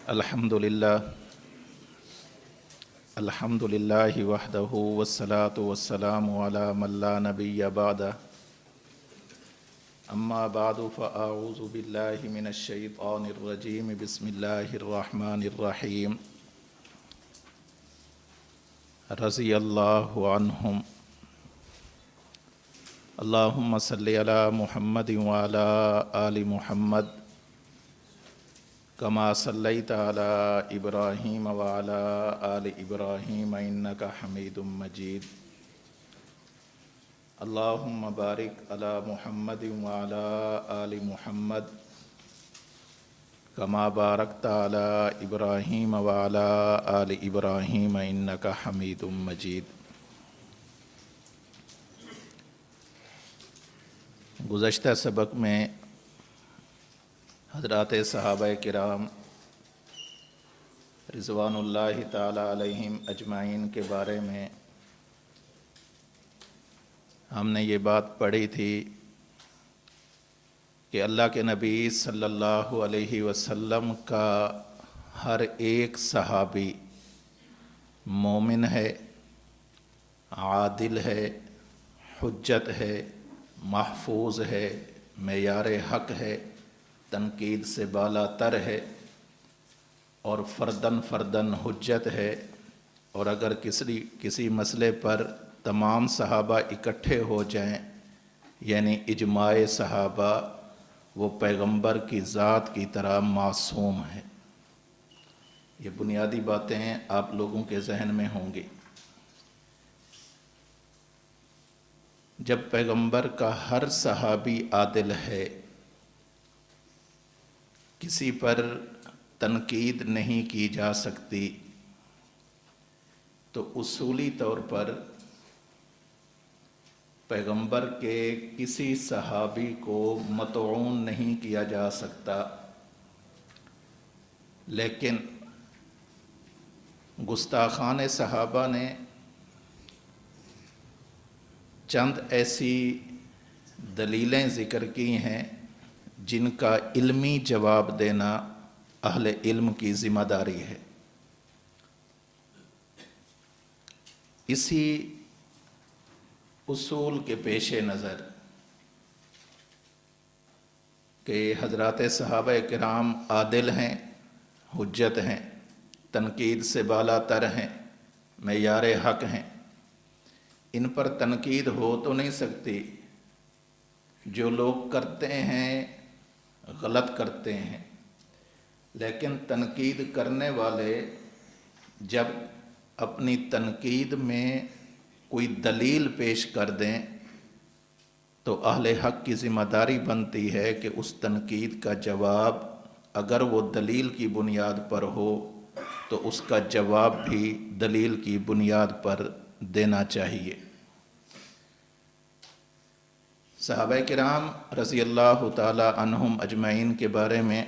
الحمدللہ وحدہ والصلاة والسلام علی من لا نبی بعدہ اما بعد فاعوذ باللہ من الشیطان الرجیم بسم اللہ الرحمن الرحیم رضی اللہ عنہم اللہم صلی علی محمد وعلی آل محمد کما صلیت علی ابراہیم وعلی آل ابراہیم انک حمید مجید اللہم بارک علی محمد وعلی آل محمد کما بارکت علی ابراہیم وعلی آل ابراہیم انک حمید مجید۔ گزشتہ سبق میں حضرات صحابہ کرام رضوان اللہ تعالی علیہم اجمعین کے بارے میں ہم نے یہ بات پڑھی تھی کہ اللہ کے نبی صلی اللہ علیہ وسلم کا ہر ایک صحابی مومن ہے، عادل ہے، حجت ہے، محفوظ ہے، معیار حق ہے، تنقید سے بالا تر ہے اور فرداً حجت ہے۔ اور اگر کسی مسئلے پر تمام صحابہ اکٹھے ہو جائیں یعنی اجماع صحابہ، وہ پیغمبر کی ذات کی طرح معصوم ہے۔ یہ بنیادی باتیں آپ لوگوں کے ذہن میں ہوں گی۔ جب پیغمبر کا ہر صحابی عادل ہے، کسی پر تنقید نہیں کی جا سکتی، تو اصولی طور پر پیغمبر کے کسی صحابی کو مطعون نہیں کیا جا سکتا۔ لیکن گستاخان صحابہ نے چند ایسی دلیلیں ذکر کی ہیں جن کا علمی جواب دینا اہل علم کی ذمہ داری ہے۔ اسی اصول کے پیش نظر کہ حضرات صحابہ کرام عادل ہیں، حجت ہیں، تنقید سے بالا تر ہیں، معیار حق ہیں، ان پر تنقید ہو تو نہیں سکتی۔ جو لوگ کرتے ہیں غلط کرتے ہیں، لیکن تنقید کرنے والے جب اپنی تنقید میں کوئی دلیل پیش کر دیں تو اہل حق کی ذمہ داری بنتی ہے کہ اس تنقید کا جواب اگر وہ دلیل کی بنیاد پر ہو تو اس کا جواب بھی دلیل کی بنیاد پر دینا چاہیے۔ صحابہ کرام رضی اللہ تعالی عنہم اجمعین کے بارے میں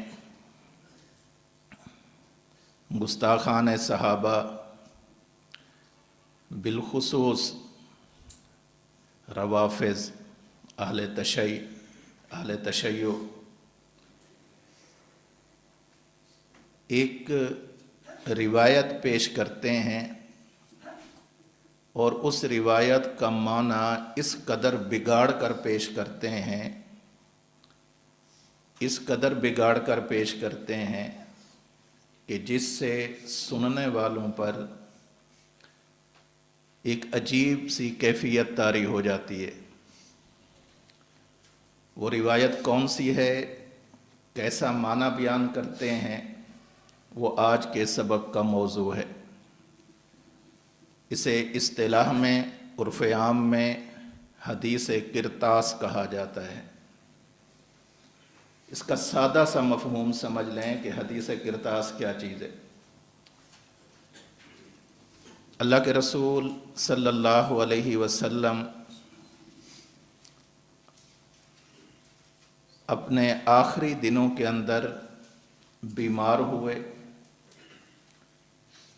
گستاخان صحابہ، بالخصوص روافض، اہل تشیع ایک روایت پیش کرتے ہیں اور اس روایت کا معنی اس قدر بگاڑ کر پیش کرتے ہیں، اس قدر بگاڑ کر پیش کرتے ہیں کہ جس سے سننے والوں پر ایک عجیب سی کیفیت طاری ہو جاتی ہے۔ وہ روایت کون سی ہے، کیسا معنی بیان کرتے ہیں، وہ آج کے سبق کا موضوع ہے۔ اسے اصطلاح میں، عرف عام میں حدیث کرتاس کہا جاتا ہے۔ اس کا سادہ سا مفہوم سمجھ لیں کہ حدیث کرتاس کیا چیز ہے۔ اللہ کے رسول صلی اللہ علیہ وسلم اپنے آخری دنوں کے اندر بیمار ہوئے،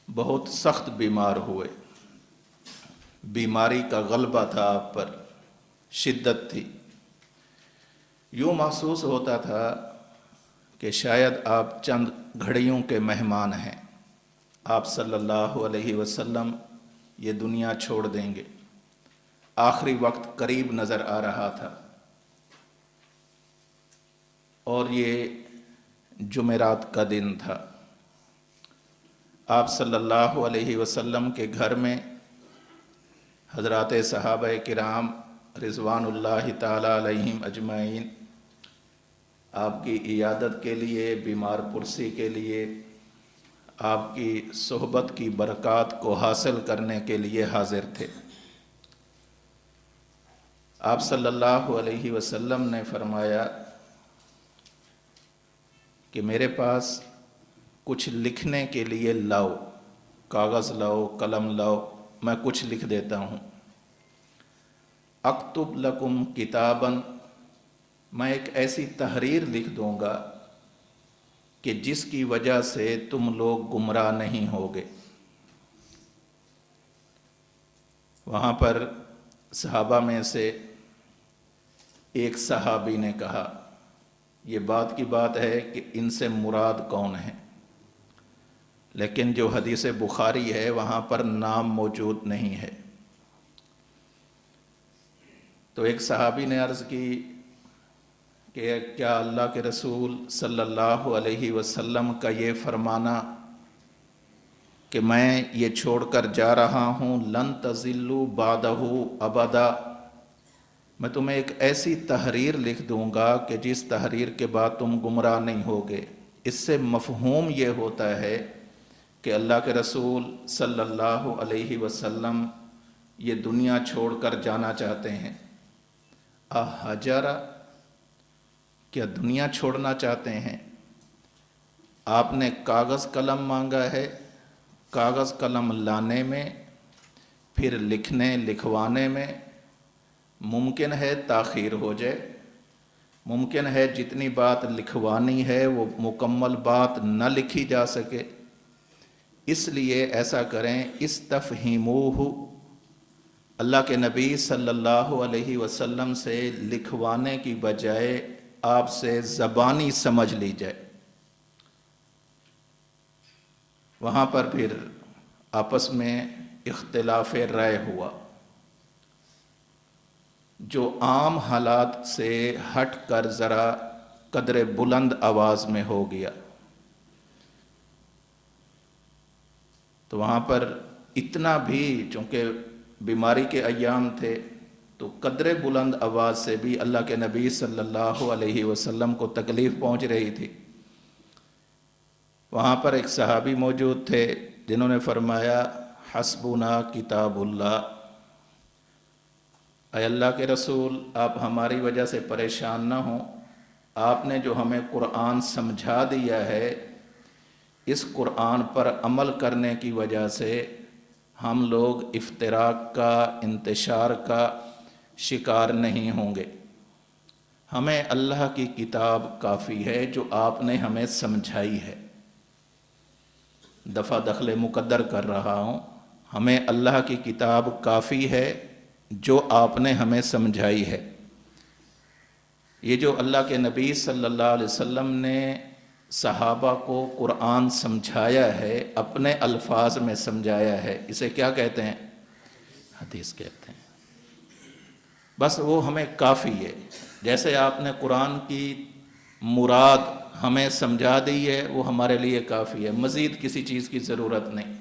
بہت سخت بیمار ہوئے، بیماری کا غلبہ تھا آپ پر، شدت تھی۔ یوں محسوس ہوتا تھا کہ شاید آپ چند گھڑیوں کے مہمان ہیں۔ آپ صلی اللہ علیہ وسلم یہ دنیا چھوڑ دیں گے، آخری وقت قریب نظر آ رہا تھا، اور یہ جمعرات کا دن تھا۔ آپ صلی اللہ علیہ وسلم کے گھر میں حضرات صحابہ کرام رضوان اللہ تعالی علیہم اجمعین آپ کی عیادت کے لیے، بیمار پرسی کے لیے، آپ کی صحبت کی برکات کو حاصل کرنے کے لیے حاضر تھے۔ آپ صلی اللہ علیہ وسلم نے فرمایا کہ میرے پاس کچھ لکھنے کے لیے لاؤ، کاغذ لاؤ، قلم لاؤ، میں کچھ لکھ دیتا ہوں۔ اکتب لکم کتاباً، میں ایک ایسی تحریر لکھ دوں گا کہ جس کی وجہ سے تم لوگ گمراہ نہیں ہوگے۔ وہاں پر صحابہ میں سے ایک صحابی نے کہا، یہ بات کی بات ہے کہ ان سے مراد کون ہے، لیکن جو حدیث بخاری ہے وہاں پر نام موجود نہیں ہے۔ تو ایک صحابی نے عرض کی کہ کیا اللہ کے رسول صلی اللہ علیہ وسلم کا یہ فرمانا کہ میں یہ چھوڑ کر جا رہا ہوں، لن تضلوا بعدہ ابدا، میں تمہیں ایک ایسی تحریر لکھ دوں گا کہ جس تحریر کے بعد تم گمراہ نہیں ہوگے۔ اس سے مفہوم یہ ہوتا ہے کہ اللہ کے رسول صلی اللہ علیہ وسلم یہ دنیا چھوڑ کر جانا چاہتے ہیں۔ احجرا، کیا دنیا چھوڑنا چاہتے ہیں؟ آپ نے کاغذ قلم مانگا ہے، کاغذ قلم لانے میں، پھر لکھنے لکھوانے میں ممکن ہے تاخیر ہو جائے، ممکن ہے جتنی بات لکھوانی ہے وہ مکمل بات نہ لکھی جا سکے، اس لیے ایسا کریں، استفہموہ، اللہ کے نبی صلی اللہ علیہ وسلم سے لکھوانے کی بجائے آپ سے زبانی سمجھ لی جائے۔ وہاں پر پھر آپس میں اختلاف رائے ہوا، جو عام حالات سے ہٹ کر ذرا قدر بلند آواز میں ہو گیا۔ تو وہاں پر اتنا بھی، چونکہ بیماری کے ایام تھے، تو قدر بلند آواز سے بھی اللہ کے نبی صلی اللہ علیہ وسلم کو تکلیف پہنچ رہی تھی۔ وہاں پر ایک صحابی موجود تھے جنہوں نے فرمایا، حسبنا کتاب اللہ، اے اللہ کے رسول آپ ہماری وجہ سے پریشان نہ ہوں، آپ نے جو ہمیں قرآن سمجھا دیا ہے، اس قرآن پر عمل کرنے کی وجہ سے ہم لوگ افتراق کا، انتشار کا شکار نہیں ہوں گے۔ ہمیں اللہ کی کتاب کافی ہے جو آپ نے ہمیں سمجھائی ہے۔ دفع دخل مقدر کر رہا ہوں، ہمیں اللہ کی کتاب کافی ہے جو آپ نے ہمیں سمجھائی ہے۔ یہ جو اللہ کے نبی صلی اللہ علیہ وسلم نے صحابہ کو قرآن سمجھایا ہے، اپنے الفاظ میں سمجھایا ہے، اسے کیا کہتے ہیں؟ حدیث کہتے ہیں۔ بس وہ ہمیں کافی ہے، جیسے آپ نے قرآن کی مراد ہمیں سمجھا دی ہے، وہ ہمارے لیے کافی ہے، مزید کسی چیز کی ضرورت نہیں۔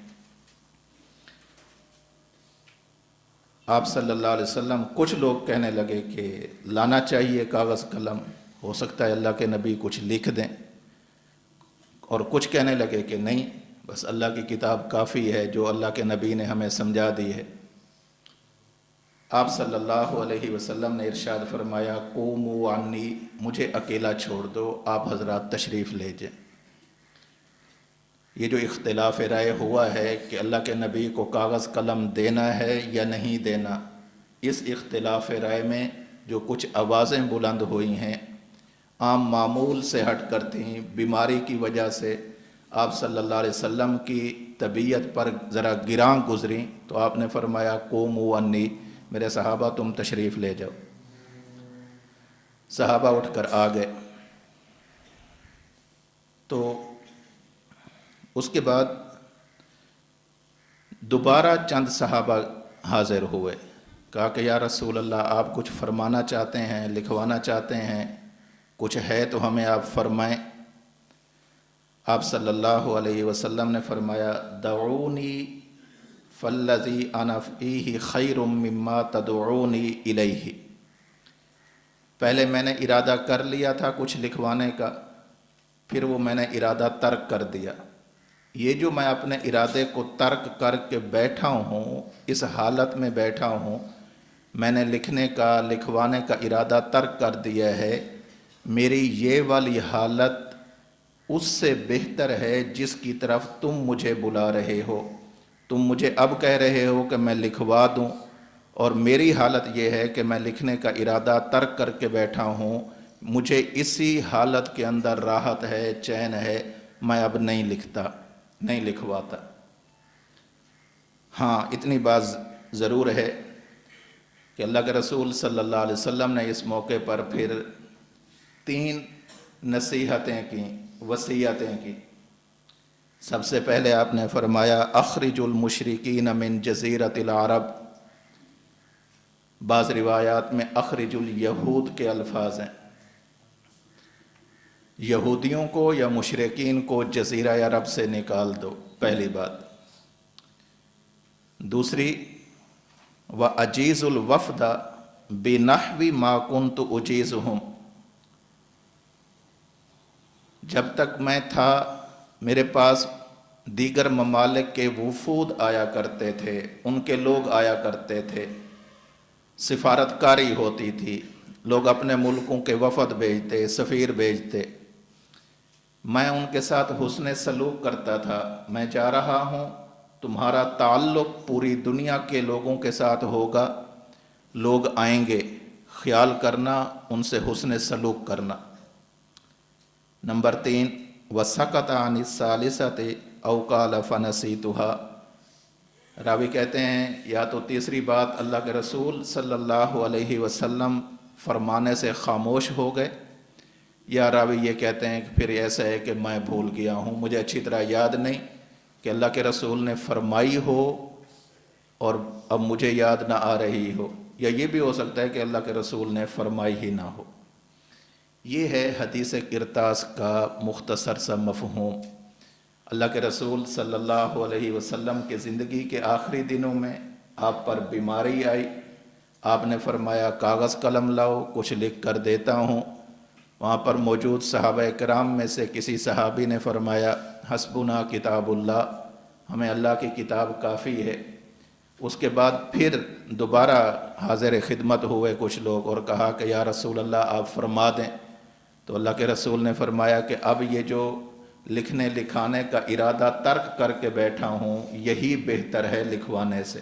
آپ صلی اللہ علیہ وسلم، کچھ لوگ کہنے لگے کہ لانا چاہیے کاغذ قلم، ہو سکتا ہے اللہ کے نبی کچھ لکھ دیں، اور کچھ کہنے لگے کہ نہیں، بس اللہ کی کتاب کافی ہے جو اللہ کے نبی نے ہمیں سمجھا دی ہے۔ آپ صلی اللہ علیہ وسلم نے ارشاد فرمایا، قوموا عنی، مجھے اکیلا چھوڑ دو، آپ حضرات تشریف لے جائیں۔ یہ جو اختلاف رائے ہوا ہے کہ اللہ کے نبی کو کاغذ قلم دینا ہے یا نہیں دینا، اس اختلاف رائے میں جو کچھ آوازیں بلند ہوئی ہیں، عام معمول سے ہٹ کر تھیں، بیماری کی وجہ سے آپ صلی اللہ علیہ وسلم کی طبیعت پر ذرا گراں گزری، تو آپ نے فرمایا، قوموا عنی، میرے صحابہ تم تشریف لے جاؤ۔ صحابہ اٹھ کر آ گئے، تو اس کے بعد دوبارہ چند صحابہ حاضر ہوئے، کہا کہ یا رسول اللہ آپ کچھ فرمانا چاہتے ہیں، لکھوانا چاہتے ہیں، کچھ ہے تو ہمیں آپ فرمائیں۔ آپ صلی اللہ علیہ وسلم نے فرمایا دعونی فالذی انا فیہ خیر مما تدعونی الیہ۔ پہلے میں نے ارادہ کر لیا تھا کچھ لکھوانے کا، پھر وہ میں نے ارادہ ترک کر دیا۔ یہ جو میں اپنے ارادے کو ترک کر کے بیٹھا ہوں، اس حالت میں بیٹھا ہوں، میں نے لکھنے کا لکھوانے کا ارادہ ترک کر دیا ہے، میری یہ والی حالت اس سے بہتر ہے جس کی طرف تم مجھے بلا رہے ہو۔ تم مجھے اب کہہ رہے ہو کہ میں لکھوا دوں، اور میری حالت یہ ہے کہ میں لکھنے کا ارادہ ترک کر کے بیٹھا ہوں، مجھے اسی حالت کے اندر راحت ہے، چین ہے، میں اب نہیں لکھتا، نہیں لکھواتا۔ ہاں اتنی بات ضرور ہے کہ اللہ کے رسول صلی اللہ علیہ وسلم نے اس موقع پر پھر 3 نصیحتیں کی، وصیتیں کی۔ سب سے پہلے آپ نے فرمایا اخرج المشرکین من جزیرۃ العرب، بعض روایات میں اخرج الیہود کے الفاظ ہیں، یہودیوں کو یا مشرکین کو جزیرہ عرب سے نکال دو، پہلی بات۔ دوسری وَأَجِيزُ الْوَفْدَ بِنَحْوِ مَا كُنْتُ أُجِيزُهُمْ، جب تک میں تھا میرے پاس دیگر ممالک کے وفود آیا کرتے تھے، ان کے لوگ آیا کرتے تھے، سفارتکاری ہوتی تھی، لوگ اپنے ملکوں کے وفد بھیجتے، سفیر بھیجتے، میں ان کے ساتھ حسن سلوک کرتا تھا۔ میں جا رہا ہوں، تمہارا تعلق پوری دنیا کے لوگوں کے ساتھ ہوگا، لوگ آئیں گے، خیال کرنا، ان سے حسن سلوک کرنا۔ نمبر 3 وَسَكَتَ عَنِ الثَّالِثَةِ أَوْ قَالَ فَنَسِيتُهَا، راوی کہتے ہیں یا تو تیسری بات اللہ کے رسول صلی اللہ علیہ وسلم فرمانے سے خاموش ہو گئے، یا راوی یہ کہتے ہیں کہ پھر ایسا ہے کہ میں بھول گیا ہوں، مجھے اچھی طرح یاد نہیں کہ اللہ کے رسول نے فرمائی ہو اور اب مجھے یاد نہ آ رہی ہو، یا یہ بھی ہو سکتا ہے کہ اللہ کے رسول نے فرمائی ہی نہ ہو۔ یہ ہے حدیث قرطاس کا مختصر سا مفہوم۔ اللہ کے رسول صلی اللہ علیہ وسلم کے زندگی کے آخری دنوں میں آپ پر بیماری آئی، آپ نے فرمایا کاغذ قلم لاؤ، کچھ لکھ کر دیتا ہوں۔ وہاں پر موجود صحابہ کرام میں سے کسی صحابی نے فرمایا حسبنا کتاب اللہ، ہمیں اللہ کی کتاب کافی ہے۔ اس کے بعد پھر دوبارہ حاضر خدمت ہوئے کچھ لوگ اور کہا کہ یا رسول اللہ آپ فرما دیں، تو اللہ کے رسول نے فرمایا کہ اب یہ جو لکھنے لکھانے کا ارادہ ترک کر کے بیٹھا ہوں یہی بہتر ہے لکھوانے سے۔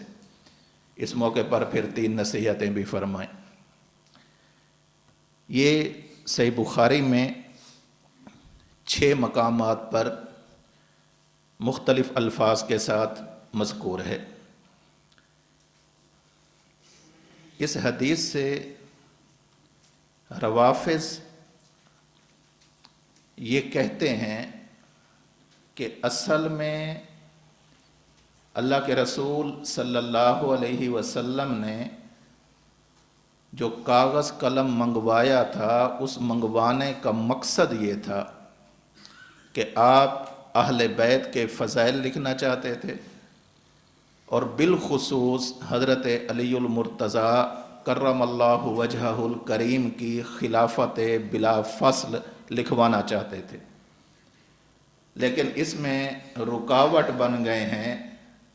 اس موقع پر پھر 3 نصیحتیں بھی فرمائیں۔ یہ صحیح بخاری میں 6 مقامات پر مختلف الفاظ کے ساتھ مذکور ہے۔ اس حدیث سے روافض یہ کہتے ہیں کہ اصل میں اللہ کے رسول صلی اللہ علیہ وسلم نے جو کاغذ قلم منگوایا تھا اس منگوانے کا مقصد یہ تھا کہ آپ اہل بیت کے فضائل لکھنا چاہتے تھے، اور بالخصوص حضرت علی المرتضیٰ کرم اللہ وجہہ الکریم کی خلافت بلا فصل لکھوانا چاہتے تھے، لیکن اس میں رکاوٹ بن گئے ہیں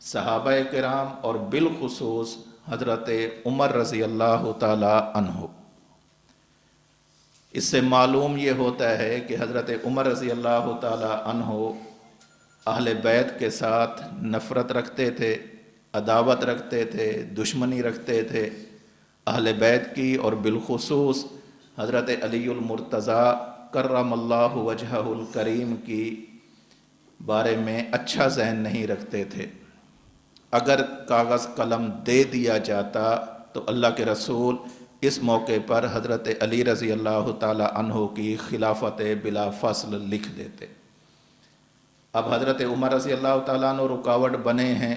صحابہ کرام اور بالخصوص حضرت عمر رضی اللہ تعالی عنہ۔ اس سے معلوم یہ ہوتا ہے کہ حضرت عمر رضی اللہ تعالی عنہ اہل بیت کے ساتھ نفرت رکھتے تھے، عداوت رکھتے تھے، دشمنی رکھتے تھے اہل بیت کی، اور بالخصوص حضرت علی المرتضیٰ کرم اللہ وجہہ الکریم کی بارے میں اچھا ذہن نہیں رکھتے تھے۔ اگر کاغذ قلم دے دیا جاتا تو اللہ کے رسول اس موقع پر حضرت علی رضی اللہ تعالی عنہ کی خلافت بلا فصل لکھ دیتے۔ اب حضرت عمر رضی اللہ تعالیٰ عنہ رکاوٹ بنے ہیں،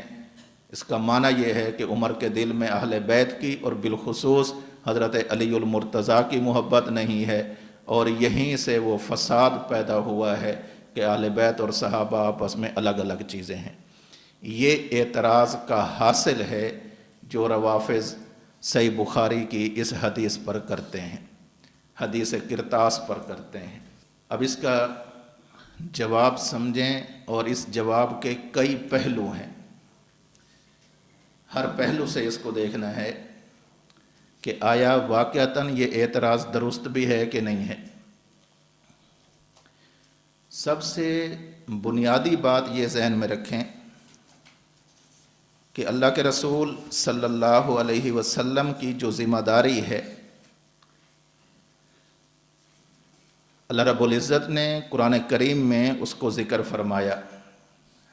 اس کا معنی یہ ہے کہ عمر کے دل میں اہل بیت کی اور بالخصوص حضرت علی المرتضیٰ کی محبت نہیں ہے، اور یہیں سے وہ فساد پیدا ہوا ہے کہ اہل بیت اور صحابہ آپس میں الگ الگ چیزیں ہیں۔ یہ اعتراض کا حاصل ہے جو روافض صحیح بخاری کی اس حدیث پر کرتے ہیں، حدیث کرتاس پر کرتے ہیں۔ اب اس کا جواب سمجھیں، اور اس جواب کے کئی پہلو ہیں، ہر پہلو سے اس کو دیکھنا ہے کہ آیا واقعتاً یہ اعتراض درست بھی ہے کہ نہیں ہے۔ سب سے بنیادی بات یہ ذہن میں رکھیں کہ اللہ کے رسول صلی اللہ علیہ وسلم کی جو ذمہ داری ہے، اللہ رب العزت نے قرآن کریم میں اس کو ذکر فرمایا،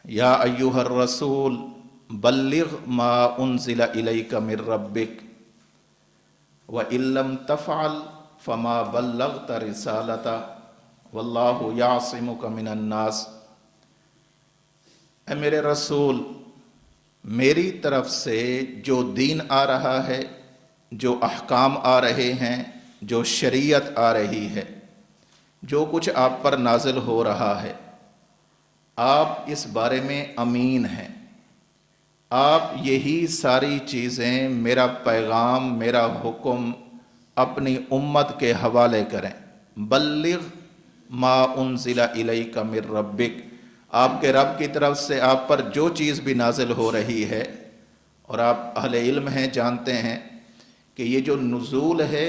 یا ایھا الرسول بلغ ما انزل الیک من ربک وَإِن لَّمْ تَفْعَلْ فَمَا بَلَّغْتَ رِسَالَتَهُ وَاللَّهُ يَعْصِمُكَ مِنَ النَّاسِ۔ اے میرے رسول، میری طرف سے جو دین آ رہا ہے، جو احکام آ رہے ہیں، جو شریعت آ رہی ہے، جو کچھ آپ پر نازل ہو رہا ہے، آپ اس بارے میں امین ہیں۔ آپ یہی ساری چیزیں، میرا پیغام، میرا حکم اپنی امت کے حوالے کریں۔ بلغ ما انزل الیک من ربک، آپ کے رب کی طرف سے آپ پر جو چیز بھی نازل ہو رہی ہے، اور آپ اہل علم ہیں، جانتے ہیں کہ یہ جو نزول ہے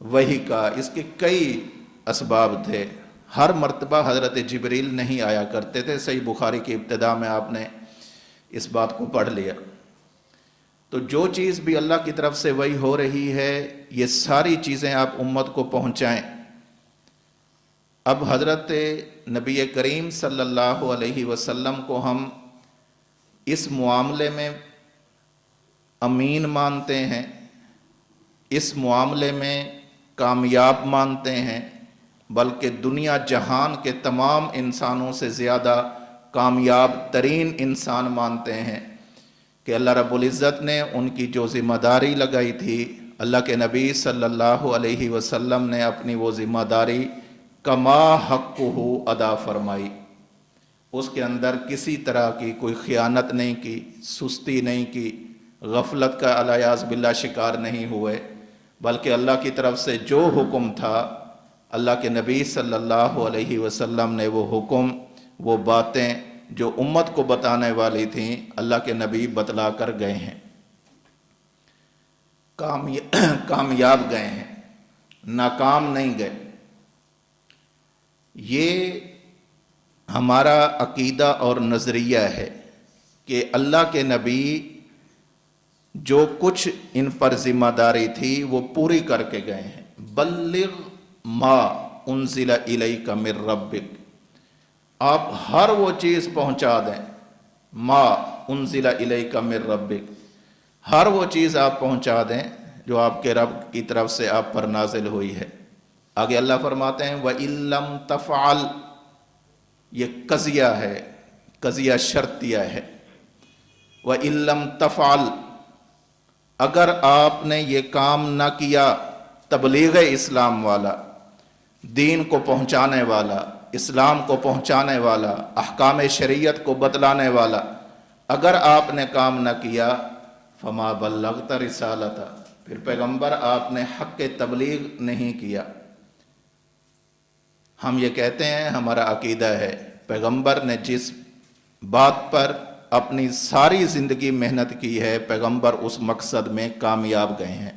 وحی کا، اس کے کئی اسباب تھے۔ ہر مرتبہ حضرت جبریل نہیں آیا کرتے تھے، صحیح بخاری کی ابتدا میں آپ نے اس بات کو پڑھ لیا۔ تو جو چیز بھی اللہ کی طرف سے وحی ہو رہی ہے، یہ ساری چیزیں آپ امت کو پہنچائیں۔ اب حضرت نبی کریم صلی اللہ علیہ وسلم کو ہم اس معاملے میں امین مانتے ہیں، اس معاملے میں کامیاب مانتے ہیں، بلکہ دنیا جہان کے تمام انسانوں سے زیادہ کامیاب ترین انسان مانتے ہیں کہ اللہ رب العزت نے ان کی جو ذمہ داری لگائی تھی، اللہ کے نبی صلی اللہ علیہ وسلم نے اپنی وہ ذمہ داری کما حقہ ادا فرمائی۔ اس کے اندر کسی طرح کی کوئی خیانت نہیں کی، سستی نہیں کی، غفلت کا الیاذ باللہ شکار نہیں ہوئے، بلکہ اللہ کی طرف سے جو حکم تھا، اللہ کے نبی صلی اللہ علیہ وسلم نے وہ حکم، وہ باتیں جو امت کو بتانے والی تھیں، اللہ کے نبی بتلا کر گئے ہیں، کامیاب گئے ہیں، ناکام نہیں گئے۔ یہ ہمارا عقیدہ اور نظریہ ہے کہ اللہ کے نبی جو کچھ ان پر ذمہ داری تھی وہ پوری کر کے گئے ہیں۔ بلغ ما انزل الیک من ربک، آپ ہر وہ چیز پہنچا دیں، ما انزل الیک من ربک، ہر وہ چیز آپ پہنچا دیں جو آپ کے رب کی طرف سے آپ پر نازل ہوئی ہے۔ آگے اللہ فرماتے ہیں وَإِن لَّمْ تَفْعَلْ، یہ قضیہ ہے، قضیہ شرطیہ ہے۔ وَإِن لَّمْ تَفْعَلْ، اگر آپ نے یہ کام نہ کیا، تبلیغ اسلام والا، دین کو پہنچانے والا، اسلام کو پہنچانے والا، احکام شریعت کو بتلانے والا، اگر آپ نے کام نہ کیا، فما بلغت رسالتہ، پھر پیغمبر آپ نے حق تبلیغ نہیں کیا۔ ہم یہ کہتے ہیں، ہمارا عقیدہ ہے، پیغمبر نے جس بات پر اپنی ساری زندگی محنت کی ہے، پیغمبر اس مقصد میں کامیاب گئے ہیں۔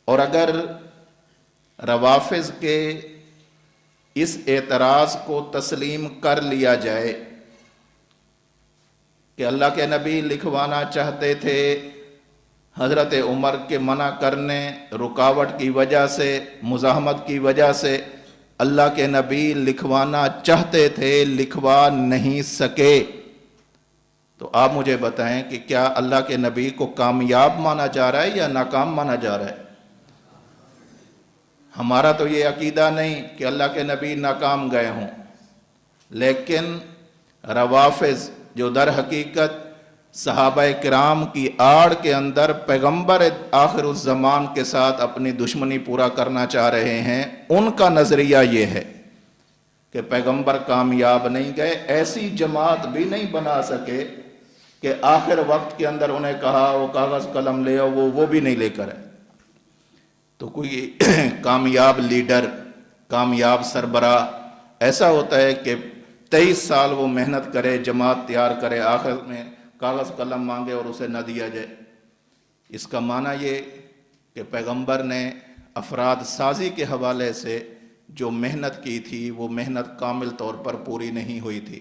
اور اگر روافض کے اس اعتراض کو تسلیم کر لیا جائے کہ اللہ کے نبی لکھوانا چاہتے تھے، حضرت عمر کے منع کرنے، رکاوٹ کی وجہ سے، مزاحمت کی وجہ سے اللہ کے نبی لکھوانا چاہتے تھے، لکھوا نہیں سکے، تو آپ مجھے بتائیں کہ کیا اللہ کے نبی کو کامیاب مانا جا رہا ہے یا ناکام مانا جا رہا ہے؟ ہمارا تو یہ عقیدہ نہیں کہ اللہ کے نبی ناکام گئے ہوں، لیکن روافض جو در حقیقت صحابہ کرام کی آڑ کے اندر پیغمبر آخر الزمان کے ساتھ اپنی دشمنی پورا کرنا چاہ رہے ہیں، ان کا نظریہ یہ ہے کہ پیغمبر کامیاب نہیں گئے، ایسی جماعت بھی نہیں بنا سکے کہ آخر وقت کے اندر انہیں کہا وہ کاغذ قلم لے آؤ، وہ بھی نہیں لے کر آئے۔ تو کوئی کامیاب لیڈر، کامیاب سربراہ ایسا ہوتا ہے کہ 23 سال وہ محنت کرے، جماعت تیار کرے، آخر میں کاغذ قلم مانگے اور اسے نہ دیا جائے۔ اس کا معنی یہ کہ پیغمبر نے افراد سازی کے حوالے سے جو محنت کی تھی وہ محنت کامل طور پر پوری نہیں ہوئی تھی،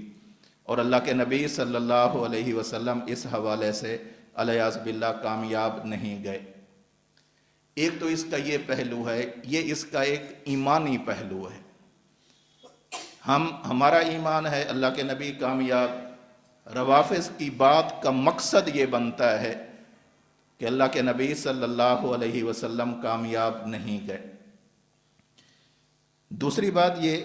اور اللہ کے نبی صلی اللہ علیہ وسلم اس حوالے سے الیاذ باللہ کامیاب نہیں گئے۔ ایک تو اس کا یہ پہلو ہے، یہ اس کا ایک ایمانی پہلو ہے۔ ہمارا ایمان ہے اللہ کے نبی کامیاب، روافض کی بات کا مقصد یہ بنتا ہے کہ اللہ کے نبی صلی اللہ علیہ وسلم کامیاب نہیں گئے۔ دوسری بات یہ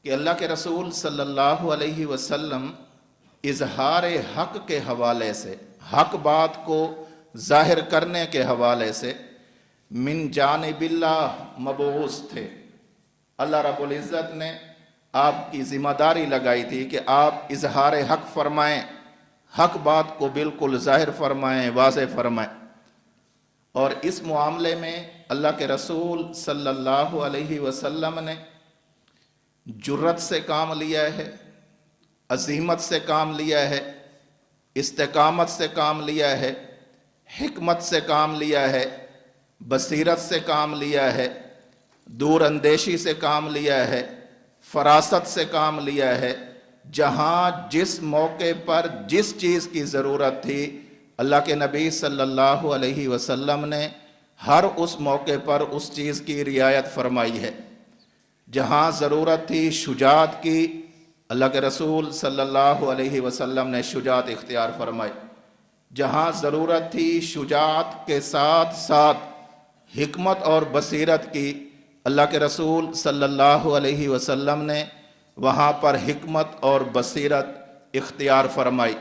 کہ اللہ کے رسول صلی اللہ علیہ وسلم اظہار حق کے حوالے سے، حق بات کو ظاہر کرنے کے حوالے سے من جانب اللہ مبعوث تھے۔ اللہ رب العزت نے آپ کی ذمہ داری لگائی تھی کہ آپ اظہار حق فرمائیں، حق بات کو بالکل ظاہر فرمائیں، واضح فرمائیں۔ اور اس معاملے میں اللہ کے رسول صلی اللہ علیہ وسلم نے جرت سے کام لیا ہے، عزیمت سے کام لیا ہے، استقامت سے کام لیا ہے، حکمت سے کام لیا ہے، بصیرت سے کام لیا ہے، دور اندیشی سے کام لیا ہے، فراست سے کام لیا ہے۔ جہاں جس موقع پر جس چیز کی ضرورت تھی اللہ کے نبی صلی اللہ علیہ وسلم نے ہر اس موقع پر اس چیز کی رعایت فرمائی ہے۔ جہاں ضرورت تھی شجاعت کی، اللہ کے رسول صلی اللہ علیہ وسلم نے شجاعت اختیار فرمائی۔ جہاں ضرورت تھی شجاعت کے ساتھ ساتھ حکمت اور بصیرت کی، اللہ کے رسول صلی اللہ علیہ وسلم نے وہاں پر حکمت اور بصیرت اختیار فرمائی۔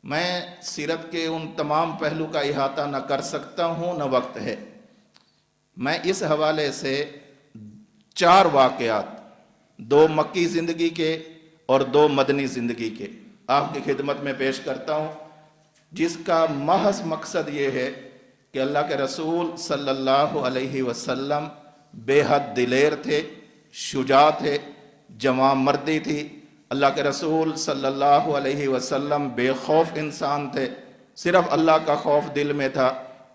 میں سیرت کے ان تمام پہلو کا احاطہ نہ کر سکتا ہوں، نہ وقت ہے۔ میں اس حوالے سے 4 واقعات، 2 مکی زندگی کے اور 2 مدنی زندگی کے آپ کی خدمت میں پیش کرتا ہوں، جس کا محض مقصد یہ ہے کہ اللہ کے رسول صلی اللہ علیہ وسلم بے حد دلیر تھے، شجاع تھے، جواں مردی تھی۔ اللہ کے رسول صلی اللہ علیہ وسلم بے خوف انسان تھے، صرف اللہ کا خوف دل میں تھا،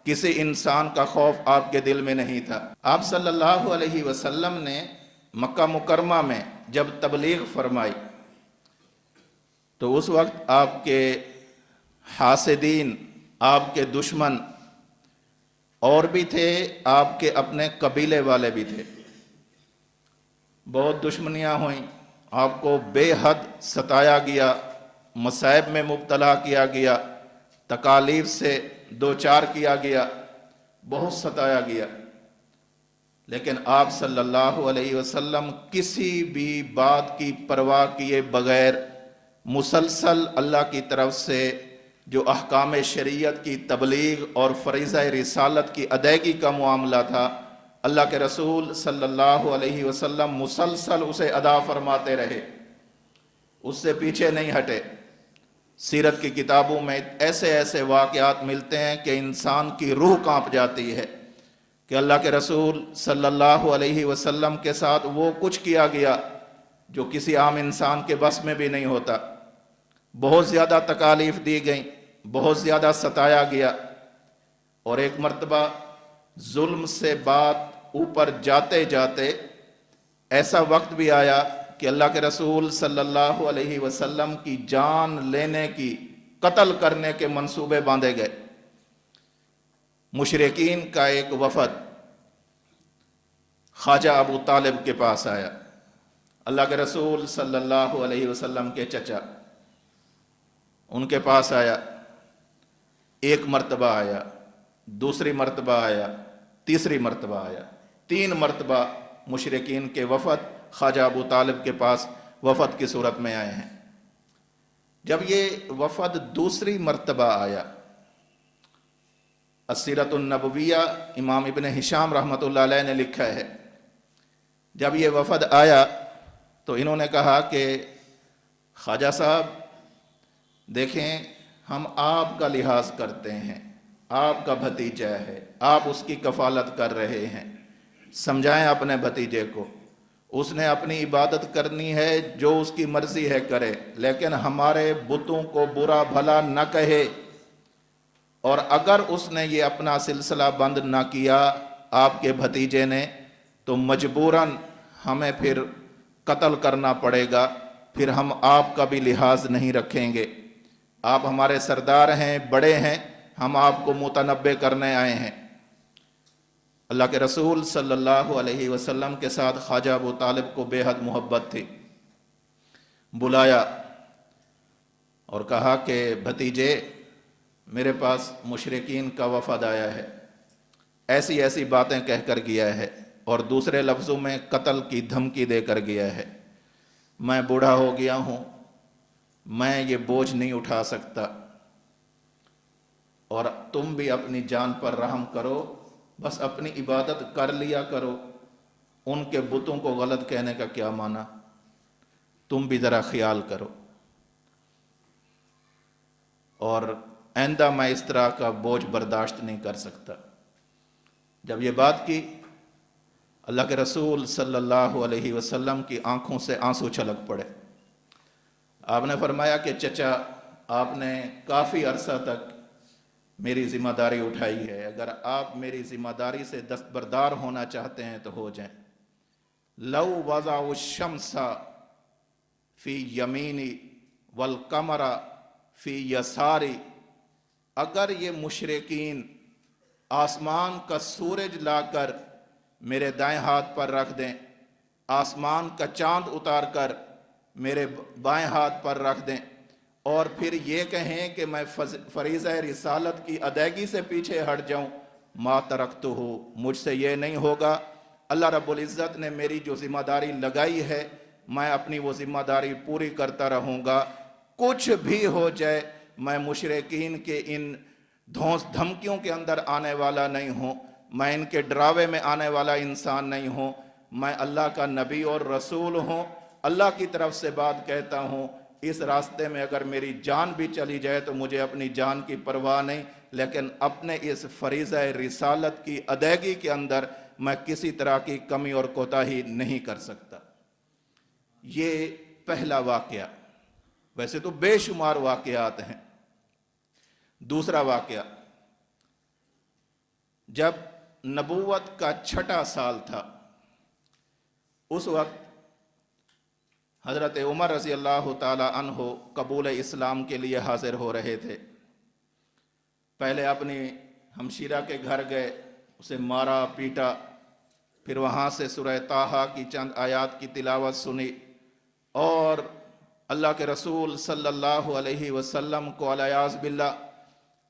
کسی انسان کا خوف آپ کے دل میں نہیں تھا۔ آپ صلی اللہ علیہ وسلم نے مکہ مکرمہ میں جب تبلیغ فرمائی تو اس وقت آپ کے حاسدین، آپ کے دشمن اور بھی تھے، آپ کے اپنے قبیلے والے بھی تھے۔ بہت دشمنیاں ہوئیں، آپ کو بے حد ستایا گیا، مصائب میں مبتلا کیا گیا، تکالیف سے دوچار کیا گیا، بہت ستایا گیا۔ لیکن آپ صلی اللہ علیہ وسلم کسی بھی بات کی پرواہ کیے بغیر مسلسل اللہ کی طرف سے جو احکام شریعت کی تبلیغ اور فریضہ رسالت کی ادائیگی کا معاملہ تھا، اللہ کے رسول صلی اللہ علیہ وسلم مسلسل اسے ادا فرماتے رہے، اس سے پیچھے نہیں ہٹے۔ سیرت کی کتابوں میں ایسے ایسے واقعات ملتے ہیں کہ انسان کی روح کانپ جاتی ہے کہ اللہ کے رسول صلی اللہ علیہ وسلم کے ساتھ وہ کچھ کیا گیا جو کسی عام انسان کے بس میں بھی نہیں ہوتا۔ بہت زیادہ تکالیف دی گئیں، بہت زیادہ ستایا گیا، اور ایک مرتبہ ظلم سے بات اوپر جاتے جاتے ایسا وقت بھی آیا کہ اللہ کے رسول صلی اللہ علیہ وسلم کی جان لینے کی، قتل کرنے کے منصوبے باندھے گئے۔ مشرکین کا ایک وفد خواجہ ابو طالب کے پاس آیا، اللہ کے رسول صلی اللہ علیہ وسلم کے چچا، ان کے پاس آیا۔ ایک مرتبہ آیا، دوسری مرتبہ آیا، تیسری مرتبہ آیا، 3 مرتبہ مشرکین کے وفد خواجہ ابو طالب کے پاس وفد کی صورت میں آئے ہیں۔ جب یہ وفد دوسری مرتبہ آیا، السیرۃ النبویہ امام ابن ہشام رحمۃ اللہ علیہ نے لکھا ہے، جب یہ وفد آیا تو انہوں نے کہا کہ خواجہ صاحب دیکھیں، ہم آپ کا لحاظ کرتے ہیں، آپ کا بھتیجا ہے، آپ اس کی کفالت کر رہے ہیں، سمجھائیں اپنے بھتیجے کو، اس نے اپنی عبادت کرنی ہے، جو اس کی مرضی ہے کرے، لیکن ہمارے بتوں کو برا بھلا نہ کہے، اور اگر اس نے یہ اپنا سلسلہ بند نہ کیا آپ کے بھتیجے نے تو مجبوراً ہمیں پھر قتل کرنا پڑے گا، پھر ہم آپ کا بھی لحاظ نہیں رکھیں گے، آپ ہمارے سردار ہیں، بڑے ہیں، ہم آپ کو متنبع کرنے آئے ہیں۔ اللہ کے رسول صلی اللہ علیہ وسلم کے ساتھ خواجہ ابو طالب کو بے حد محبت تھی، بلایا اور کہا کہ بھتیجے، میرے پاس مشرکین کا وفد آیا ہے، ایسی ایسی باتیں کہہ کر گیا ہے، اور دوسرے لفظوں میں قتل کی دھمکی دے کر گیا ہے، میں بوڑھا ہو گیا ہوں، میں یہ بوجھ نہیں اٹھا سکتا، اور تم بھی اپنی جان پر رحم کرو، بس اپنی عبادت کر لیا کرو، ان کے بتوں کو غلط کہنے کا کیا معنی، تم بھی ذرا خیال کرو، اور آئندہ میں اس طرح کا بوجھ برداشت نہیں کر سکتا۔ جب یہ بات کی، اللہ کے رسول صلی اللہ علیہ وسلم کی آنکھوں سے آنسو چھلک پڑے۔ آپ نے فرمایا کہ چچا، آپ نے کافی عرصہ تک میری ذمہ داری اٹھائی ہے، اگر آپ میری ذمہ داری سے دستبردار ہونا چاہتے ہیں تو ہو جائیں۔ لو وضع الشمس فی یمینی والقمر فی یساری، اگر یہ مشرکین آسمان کا سورج لا کر میرے دائیں ہاتھ پر رکھ دیں، آسمان کا چاند اتار کر میرے بائیں ہاتھ پر رکھ دیں، اور پھر یہ کہیں کہ میں فریضہ رسالت کی ادائیگی سے پیچھے ہٹ جاؤں، ما ترکتہ، مجھ سے یہ نہیں ہوگا۔ اللہ رب العزت نے میری جو ذمہ داری لگائی ہے، میں اپنی وہ ذمہ داری پوری کرتا رہوں گا، کچھ بھی ہو جائے میں مشرکین کے ان دھونس دھمکیوں کے اندر آنے والا نہیں ہوں، میں ان کے ڈراوے میں آنے والا انسان نہیں ہوں، میں اللہ کا نبی اور رسول ہوں، اللہ کی طرف سے بات کہتا ہوں، اس راستے میں اگر میری جان بھی چلی جائے تو مجھے اپنی جان کی پرواہ نہیں، لیکن اپنے اس فریضہ رسالت کی ادائیگی کے اندر میں کسی طرح کی کمی اور کوتاہی نہیں کر سکتا۔ یہ پہلا واقعہ، ویسے تو بے شمار واقعات ہیں۔ دوسرا واقعہ، جب نبوت کا 6واں سال تھا، اس وقت حضرت عمر رضی اللہ تعالی عنہ قبول اسلام کے لیے حاضر ہو رہے تھے۔ پہلے اپنی ہمشیرہ کے گھر گئے، اسے مارا پیٹا، پھر وہاں سے سورہ طٰہٰ کی چند آیات کی تلاوت سنی، اور اللہ کے رسول صلی اللہ علیہ وسلم کو علیاذ باللہ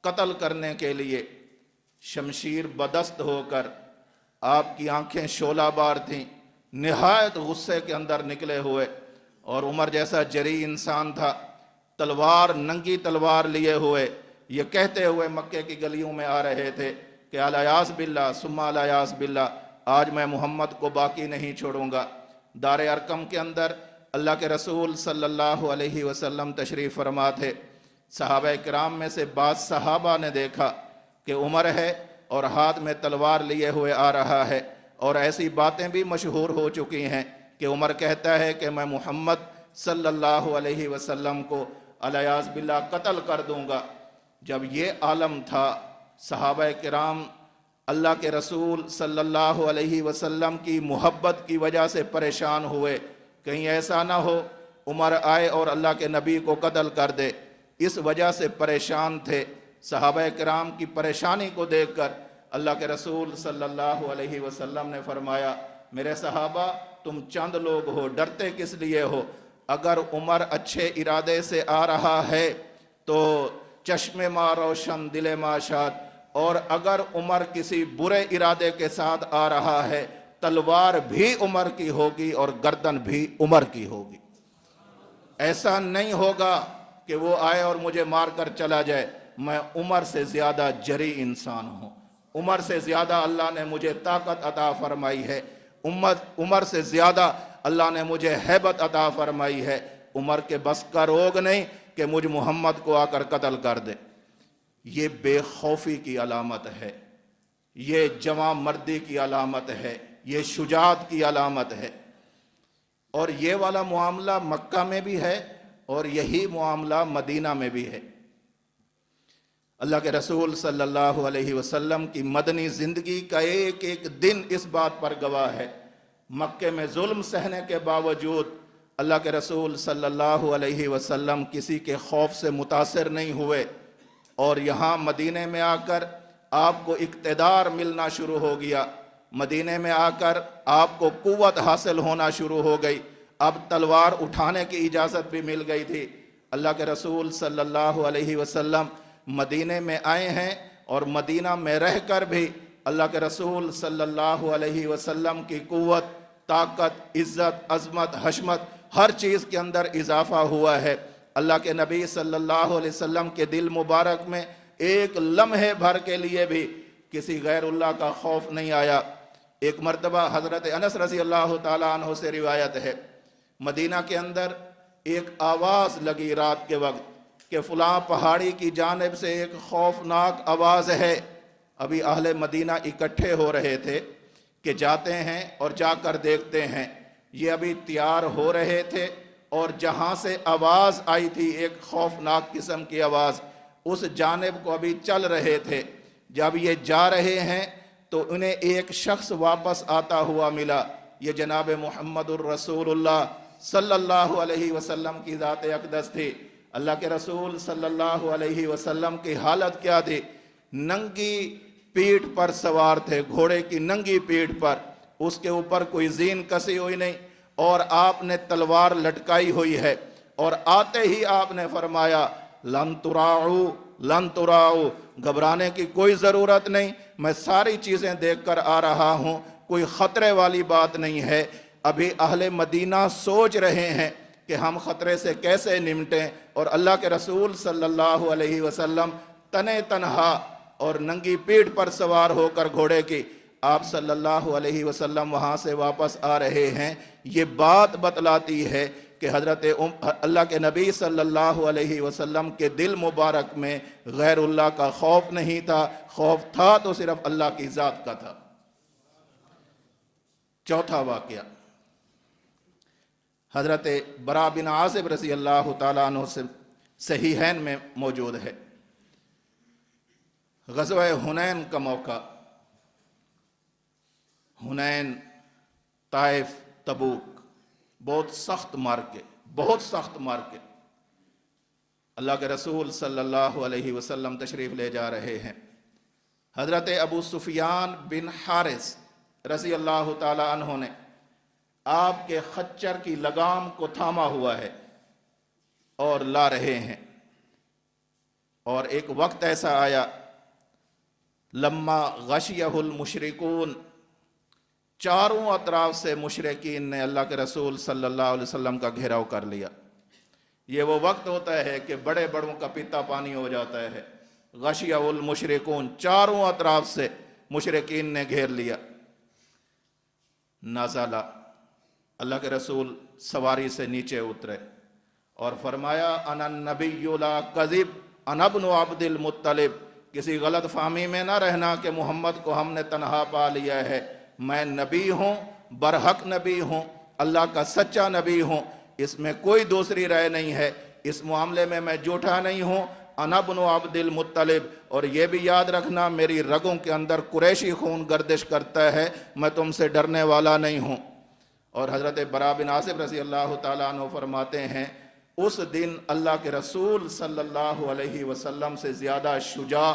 قتل کرنے کے لیے شمشیر بدست ہو کر، آپ کی آنکھیں شعلہ بار تھیں، نہایت غصے کے اندر نکلے ہوئے، اور عمر جیسا جری انسان تھا، تلوار، ننگی تلوار لیے ہوئے، یہ کہتے ہوئے مکے کی گلیوں میں آ رہے تھے کہ الیاذ باللہ ثم الیاذ باللہ، آج میں محمد کو باقی نہیں چھوڑوں گا۔ دار ارقم کے اندر اللہ کے رسول صلی اللہ علیہ وسلم تشریف فرما تھے۔ صحابہ کرام میں سے بعض صحابہ نے دیکھا کہ عمر ہے اور ہاتھ میں تلوار لیے ہوئے آ رہا ہے، اور ایسی باتیں بھی مشہور ہو چکی ہیں کہ عمر کہتا ہے کہ میں محمد صلی اللہ علیہ وسلم کو الیاذ باللہ قتل کر دوں گا۔ جب یہ عالم تھا، صحابہ کرام اللہ کے رسول صلی اللہ علیہ وسلم کی محبت کی وجہ سے پریشان ہوئے، کہیں ایسا نہ ہو عمر آئے اور اللہ کے نبی کو قتل کر دے، اس وجہ سے پریشان تھے۔ صحابہ کرام کی پریشانی کو دیکھ کر اللہ کے رسول صلی اللہ علیہ وسلم نے فرمایا، میرے صحابہ تم چند لوگ ہو، ڈرتے کس لیے ہو؟ اگر عمر اچھے ارادے سے آ رہا ہے تو چشم ما روشن دل ما شاد، اور اگر عمر کسی برے ارادے کے ساتھ آ رہا ہے تلوار بھی عمر کی ہوگی اور گردن بھی عمر کی ہوگی۔ ایسا نہیں ہوگا کہ وہ آئے اور مجھے مار کر چلا جائے، میں عمر سے زیادہ جری انسان ہوں، عمر سے زیادہ اللہ نے مجھے طاقت عطا فرمائی ہے، عمر سے زیادہ اللہ نے مجھے ہیبت عطا فرمائی ہے، عمر کے بس کا روگ نہیں کہ مجھ محمد کو آ کر قتل کر دے۔ یہ بے خوفی کی علامت ہے، یہ جواں مردی کی علامت ہے، یہ شجاعت کی علامت ہے۔ اور یہ والا معاملہ مکہ میں بھی ہے اور یہی معاملہ مدینہ میں بھی ہے۔ اللہ کے رسول صلی اللہ علیہ وسلم کی مدنی زندگی کا ایک ایک دن اس بات پر گواہ ہے۔ مکے میں ظلم سہنے کے باوجود اللہ کے رسول صلی اللہ علیہ وسلم کسی کے خوف سے متاثر نہیں ہوئے، اور یہاں مدینے میں آ کر آپ کو اقتدار ملنا شروع ہو گیا، مدینے میں آ کر آپ کو قوت حاصل ہونا شروع ہو گئی، اب تلوار اٹھانے کی اجازت بھی مل گئی تھی۔ اللہ کے رسول صلی اللہ علیہ وسلم مدینے میں آئے ہیں، اور مدینہ میں رہ کر بھی اللہ کے رسول صلی اللہ علیہ وسلم کی قوت، طاقت، عزت، عظمت، حشمت ہر چیز کے اندر اضافہ ہوا ہے۔ اللہ کے نبی صلی اللہ علیہ وسلم کے دل مبارک میں ایک لمحے بھر کے لیے بھی کسی غیر اللہ کا خوف نہیں آیا۔ ایک مرتبہ حضرت انس رضی اللہ تعالیٰ عنہ سے روایت ہے، مدینہ کے اندر ایک آواز لگی رات کے وقت کہ فلاں پہاڑی کی جانب سے ایک خوفناک آواز ہے۔ ابھی اہل مدینہ اکٹھے ہو رہے تھے کہ جاتے ہیں اور جا کر دیکھتے ہیں۔ یہ ابھی تیار ہو رہے تھے اور جہاں سے آواز آئی تھی ایک خوفناک قسم کی آواز، اس جانب کو ابھی چل رہے تھے۔ جب یہ جا رہے ہیں تو انہیں ایک شخص واپس آتا ہوا ملا، یہ جناب محمد الرسول اللہ صلی اللہ علیہ وسلم کی ذات اقدس تھی۔ اللہ کے رسول صلی اللہ علیہ وسلم کی حالت کیا تھی؟ ننگی پیٹھ پر سوار تھے، گھوڑے کی ننگی پیٹھ پر، اس کے اوپر کوئی زین کسی ہوئی نہیں، اور آپ نے تلوار لٹکائی ہوئی ہے، اور آتے ہی آپ نے فرمایا لن تراعو لن تراعو، گھبرانے کی کوئی ضرورت نہیں، میں ساری چیزیں دیکھ کر آ رہا ہوں، کوئی خطرے والی بات نہیں ہے۔ ابھی اہل مدینہ سوچ رہے ہیں کہ ہم خطرے سے کیسے نمٹیں، اور اللہ کے رسول صلی اللہ علیہ وسلم تنے تنہا اور ننگی پیٹھ پر سوار ہو کر گھوڑے کی آپ صلی اللہ علیہ وسلم وہاں سے واپس آ رہے ہیں۔ یہ بات بتلاتی ہے کہ حضرت اللہ کے نبی صلی اللہ علیہ وسلم کے دل مبارک میں غیر اللہ کا خوف نہیں تھا، خوف تھا تو صرف اللہ کی ذات کا تھا۔ چوتھا واقعہ حضرت برا بن عازب رضی اللہ تعالیٰ عنہ سے صحیحین میں موجود ہے۔ غزوہ حنین کا موقع، حنین، طائف، تبوک، بہت سخت مارکے، بہت سخت مارکے۔ اللہ کے رسول صلی اللہ علیہ وسلم تشریف لے جا رہے ہیں۔ حضرت ابو سفیان بن حارث رضی اللہ تعالیٰ عنہ نے آپ کے خچر کی لگام کو تھاما ہوا ہے اور لا رہے ہیں، اور ایک وقت ایسا آیا لما غشیہ المشرکون، چاروں اطراف سے مشرکین نے اللہ کے رسول صلی اللہ علیہ وسلم کا گھیراؤ کر لیا۔ یہ وہ وقت ہوتا ہے کہ بڑے بڑوں کا پیتا پانی ہو جاتا ہے۔ غشیہ المشرکون، چاروں اطراف سے مشرکین نے گھیر لیا۔ نازلہ، اللہ کے رسول سواری سے نیچے اترے اور فرمایا انا النبی لا کذب انا ابن عبد المطلب، کسی غلط فہمی میں نہ رہنا کہ محمد کو ہم نے تنہا پا لیا ہے، میں نبی ہوں، برحق نبی ہوں، اللہ کا سچا نبی ہوں، اس میں کوئی دوسری رائے نہیں ہے، اس معاملے میں میں جھوٹا نہیں ہوں، انا ابن عبد المطلب۔ اور یہ بھی یاد رکھنا میری رگوں کے اندر قریشی خون گردش کرتا ہے، میں تم سے ڈرنے والا نہیں ہوں۔ اور حضرت برا بن عازب رضی اللہ تعالیٰ عنہ فرماتے ہیں اس دن اللہ کے رسول صلی اللہ علیہ وسلم سے زیادہ شجاع،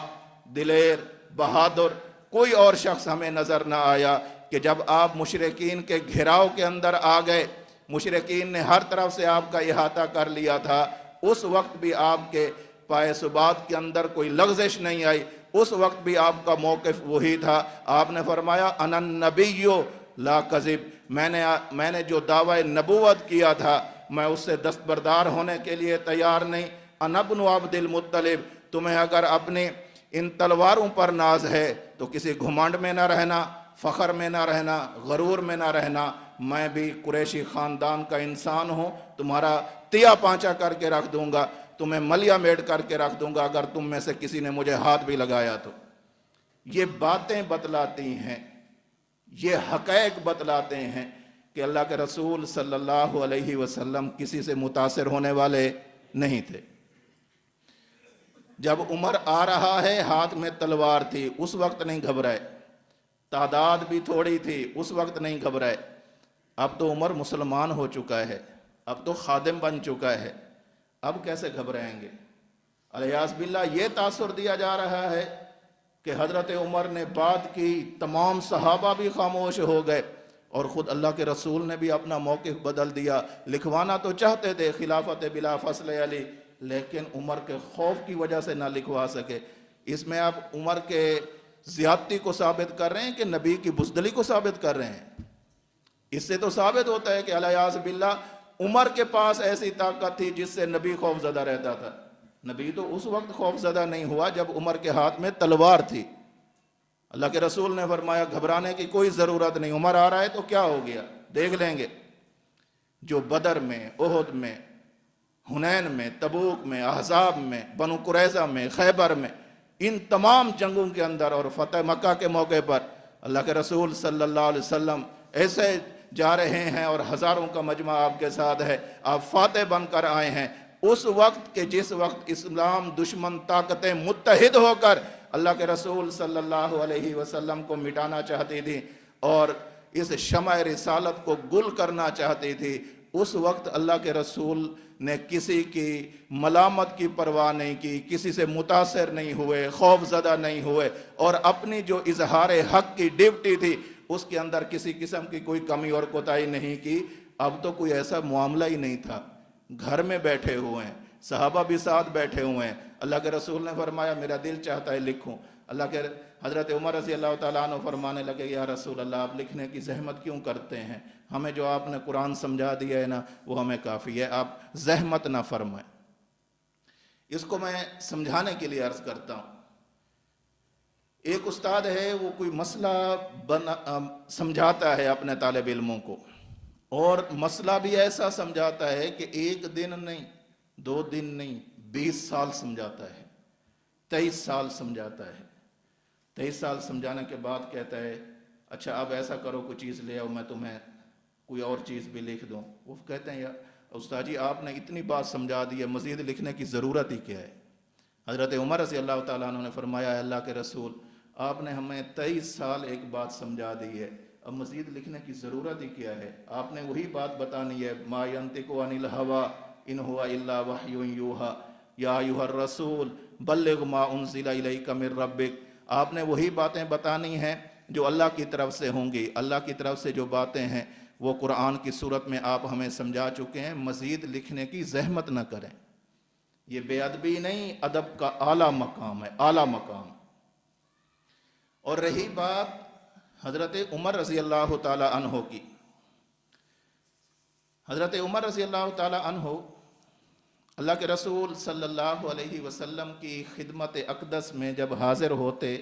دلیر، بہادر کوئی اور شخص ہمیں نظر نہ آیا کہ جب آپ مشرکین کے گھیراؤ کے اندر آ گئے، مشرکین نے ہر طرف سے آپ کا احاطہ کر لیا تھا، اس وقت بھی آپ کے پائے ثبات کے اندر کوئی لغزش نہیں آئی، اس وقت بھی آپ کا موقف وہی تھا۔ آپ نے فرمایا انا النبی لا کذب، میں نے جو دعوی نبوت کیا تھا میں اس سے دستبردار ہونے کے لیے تیار نہیں۔ انا ابن عبد المطلب، تمہیں اگر اپنی ان تلواروں پر ناز ہے تو کسی گھمنڈ میں نہ رہنا، فخر میں نہ رہنا، غرور میں نہ رہنا۔ میں بھی قریشی خاندان کا انسان ہوں، تمہارا تیا پانچا کر کے رکھ دوں گا، تمہیں ملیا میٹ کر کے رکھ دوں گا اگر تم میں سے کسی نے مجھے ہاتھ بھی لگایا تو۔ یہ باتیں بتلاتی ہیں، یہ حقائق بتلاتے ہیں کہ اللہ کے رسول صلی اللہ علیہ وسلم کسی سے متاثر ہونے والے نہیں تھے۔ جب عمر آ رہا ہے ہاتھ میں تلوار تھی، اس وقت نہیں گھبرائے، تعداد بھی تھوڑی تھی، اس وقت نہیں گھبرائے۔ اب تو عمر مسلمان ہو چکا ہے، اب تو خادم بن چکا ہے، اب کیسے گھبرائیں گے؟ الیاذ باللہ یہ تاثر دیا جا رہا ہے کہ حضرت عمر نے بات کی، تمام صحابہ بھی خاموش ہو گئے، اور خود اللہ کے رسول نے بھی اپنا موقف بدل دیا۔ لکھوانا تو چاہتے تھے خلافت بلا فصل علی، لیکن عمر کے خوف کی وجہ سے نہ لکھوا سکے۔ اس میں آپ عمر کے زیادتی کو ثابت کر رہے ہیں کہ نبی کی بزدلی کو ثابت کر رہے ہیں؟ اس سے تو ثابت ہوتا ہے کہ الیاذ باللہ عمر کے پاس ایسی طاقت تھی جس سے نبی خوف زدہ رہتا تھا۔ نبی تو اس وقت خوف زدہ نہیں ہوا جب عمر کے ہاتھ میں تلوار تھی۔ اللہ کے رسول نے فرمایا گھبرانے کی کوئی ضرورت نہیں، عمر آ رہا ہے تو کیا ہو گیا، دیکھ لیں گے۔ جو بدر میں، احد میں، حنین میں، تبوک میں، احزاب میں، بنو قریظہ میں، خیبر میں، ان تمام جنگوں کے اندر اور فتح مکہ کے موقع پر اللہ کے رسول صلی اللہ علیہ وسلم ایسے جا رہے ہیں اور ہزاروں کا مجمع آپ کے ساتھ ہے، آپ فاتح بن کر آئے ہیں اس وقت کہ جس وقت اسلام دشمن طاقتیں متحد ہو کر اللہ کے رسول صلی اللہ علیہ وسلم کو مٹانا چاہتی تھی اور اس شمع رسالت کو گل کرنا چاہتی تھی۔ اس وقت اللہ کے رسول نے کسی کی ملامت کی پرواہ نہیں کی، کسی سے متاثر نہیں ہوئے، خوف زدہ نہیں ہوئے، اور اپنی جو اظہار حق کی ڈیوٹی تھی اس کے اندر کسی قسم کی کوئی کمی اور کوتاہی نہیں کی۔ اب تو کوئی ایسا معاملہ ہی نہیں تھا، گھر میں بیٹھے ہوئے ہیں، صحابہ بھی ساتھ بیٹھے ہوئے ہیں۔ اللہ کے رسول نے فرمایا میرا دل چاہتا ہے لکھوں۔ اللہ کے حضرت عمر رضی اللہ تعالیٰ عنہ فرمانے لگے یا رسول اللہ آپ لکھنے کی زحمت کیوں کرتے ہیں؟ ہمیں جو آپ نے قرآن سمجھا دیا ہے نا وہ ہمیں کافی ہے، آپ زحمت نہ فرمائیں۔ اس کو میں سمجھانے کے لیے عرض کرتا ہوں۔ ایک استاد ہے، وہ کوئی مسئلہ سمجھاتا ہے اپنے طالب علموں کو، اور مسئلہ بھی ایسا سمجھاتا ہے کہ ایک دن نہیں، 2 دن نہیں، 20 سال سمجھاتا ہے، 23 سال سمجھاتا ہے۔ 23 سال سمجھانے کے بعد کہتا ہے اچھا اب ایسا کرو کوئی چیز لے آؤ، میں تمہیں کوئی اور چیز بھی لکھ دوں۔ وہ کہتے ہیں یا استاد جی آپ نے اتنی بات سمجھا دی ہے، مزید لکھنے کی ضرورت ہی کیا ہے؟ حضرت عمر رضی اللہ تعالیٰ عنہ نے فرمایا اللہ کے رسول آپ نے ہمیں 23 سال ایک بات سمجھا دی ہے، اب مزید لکھنے کی ضرورت ہی کیا ہے؟ آپ نے وہی بات بتانی ہے، ما ینطق عن الہوی ان هو الا وحی یوحی یا ایھا الرسول بلغ ما انزل الیک من ربک۔ آپ نے وہی باتیں بتانی ہیں جو اللہ کی طرف سے ہوں گی۔ اللہ کی طرف سے جو باتیں ہیں وہ قرآن کی صورت میں آپ ہمیں سمجھا چکے ہیں، مزید لکھنے کی زحمت نہ کریں۔ یہ بے ادبی نہیں، ادب کا اعلیٰ مقام ہے، اعلیٰ مقام۔ اور رہی بات حضرت عمر رضی اللہ تعالی عنہ کی، حضرت عمر رضی اللہ تعالی عنہ اللہ کے رسول صلی اللہ علیہ وسلم کی خدمت اقدس میں جب حاضر ہوتے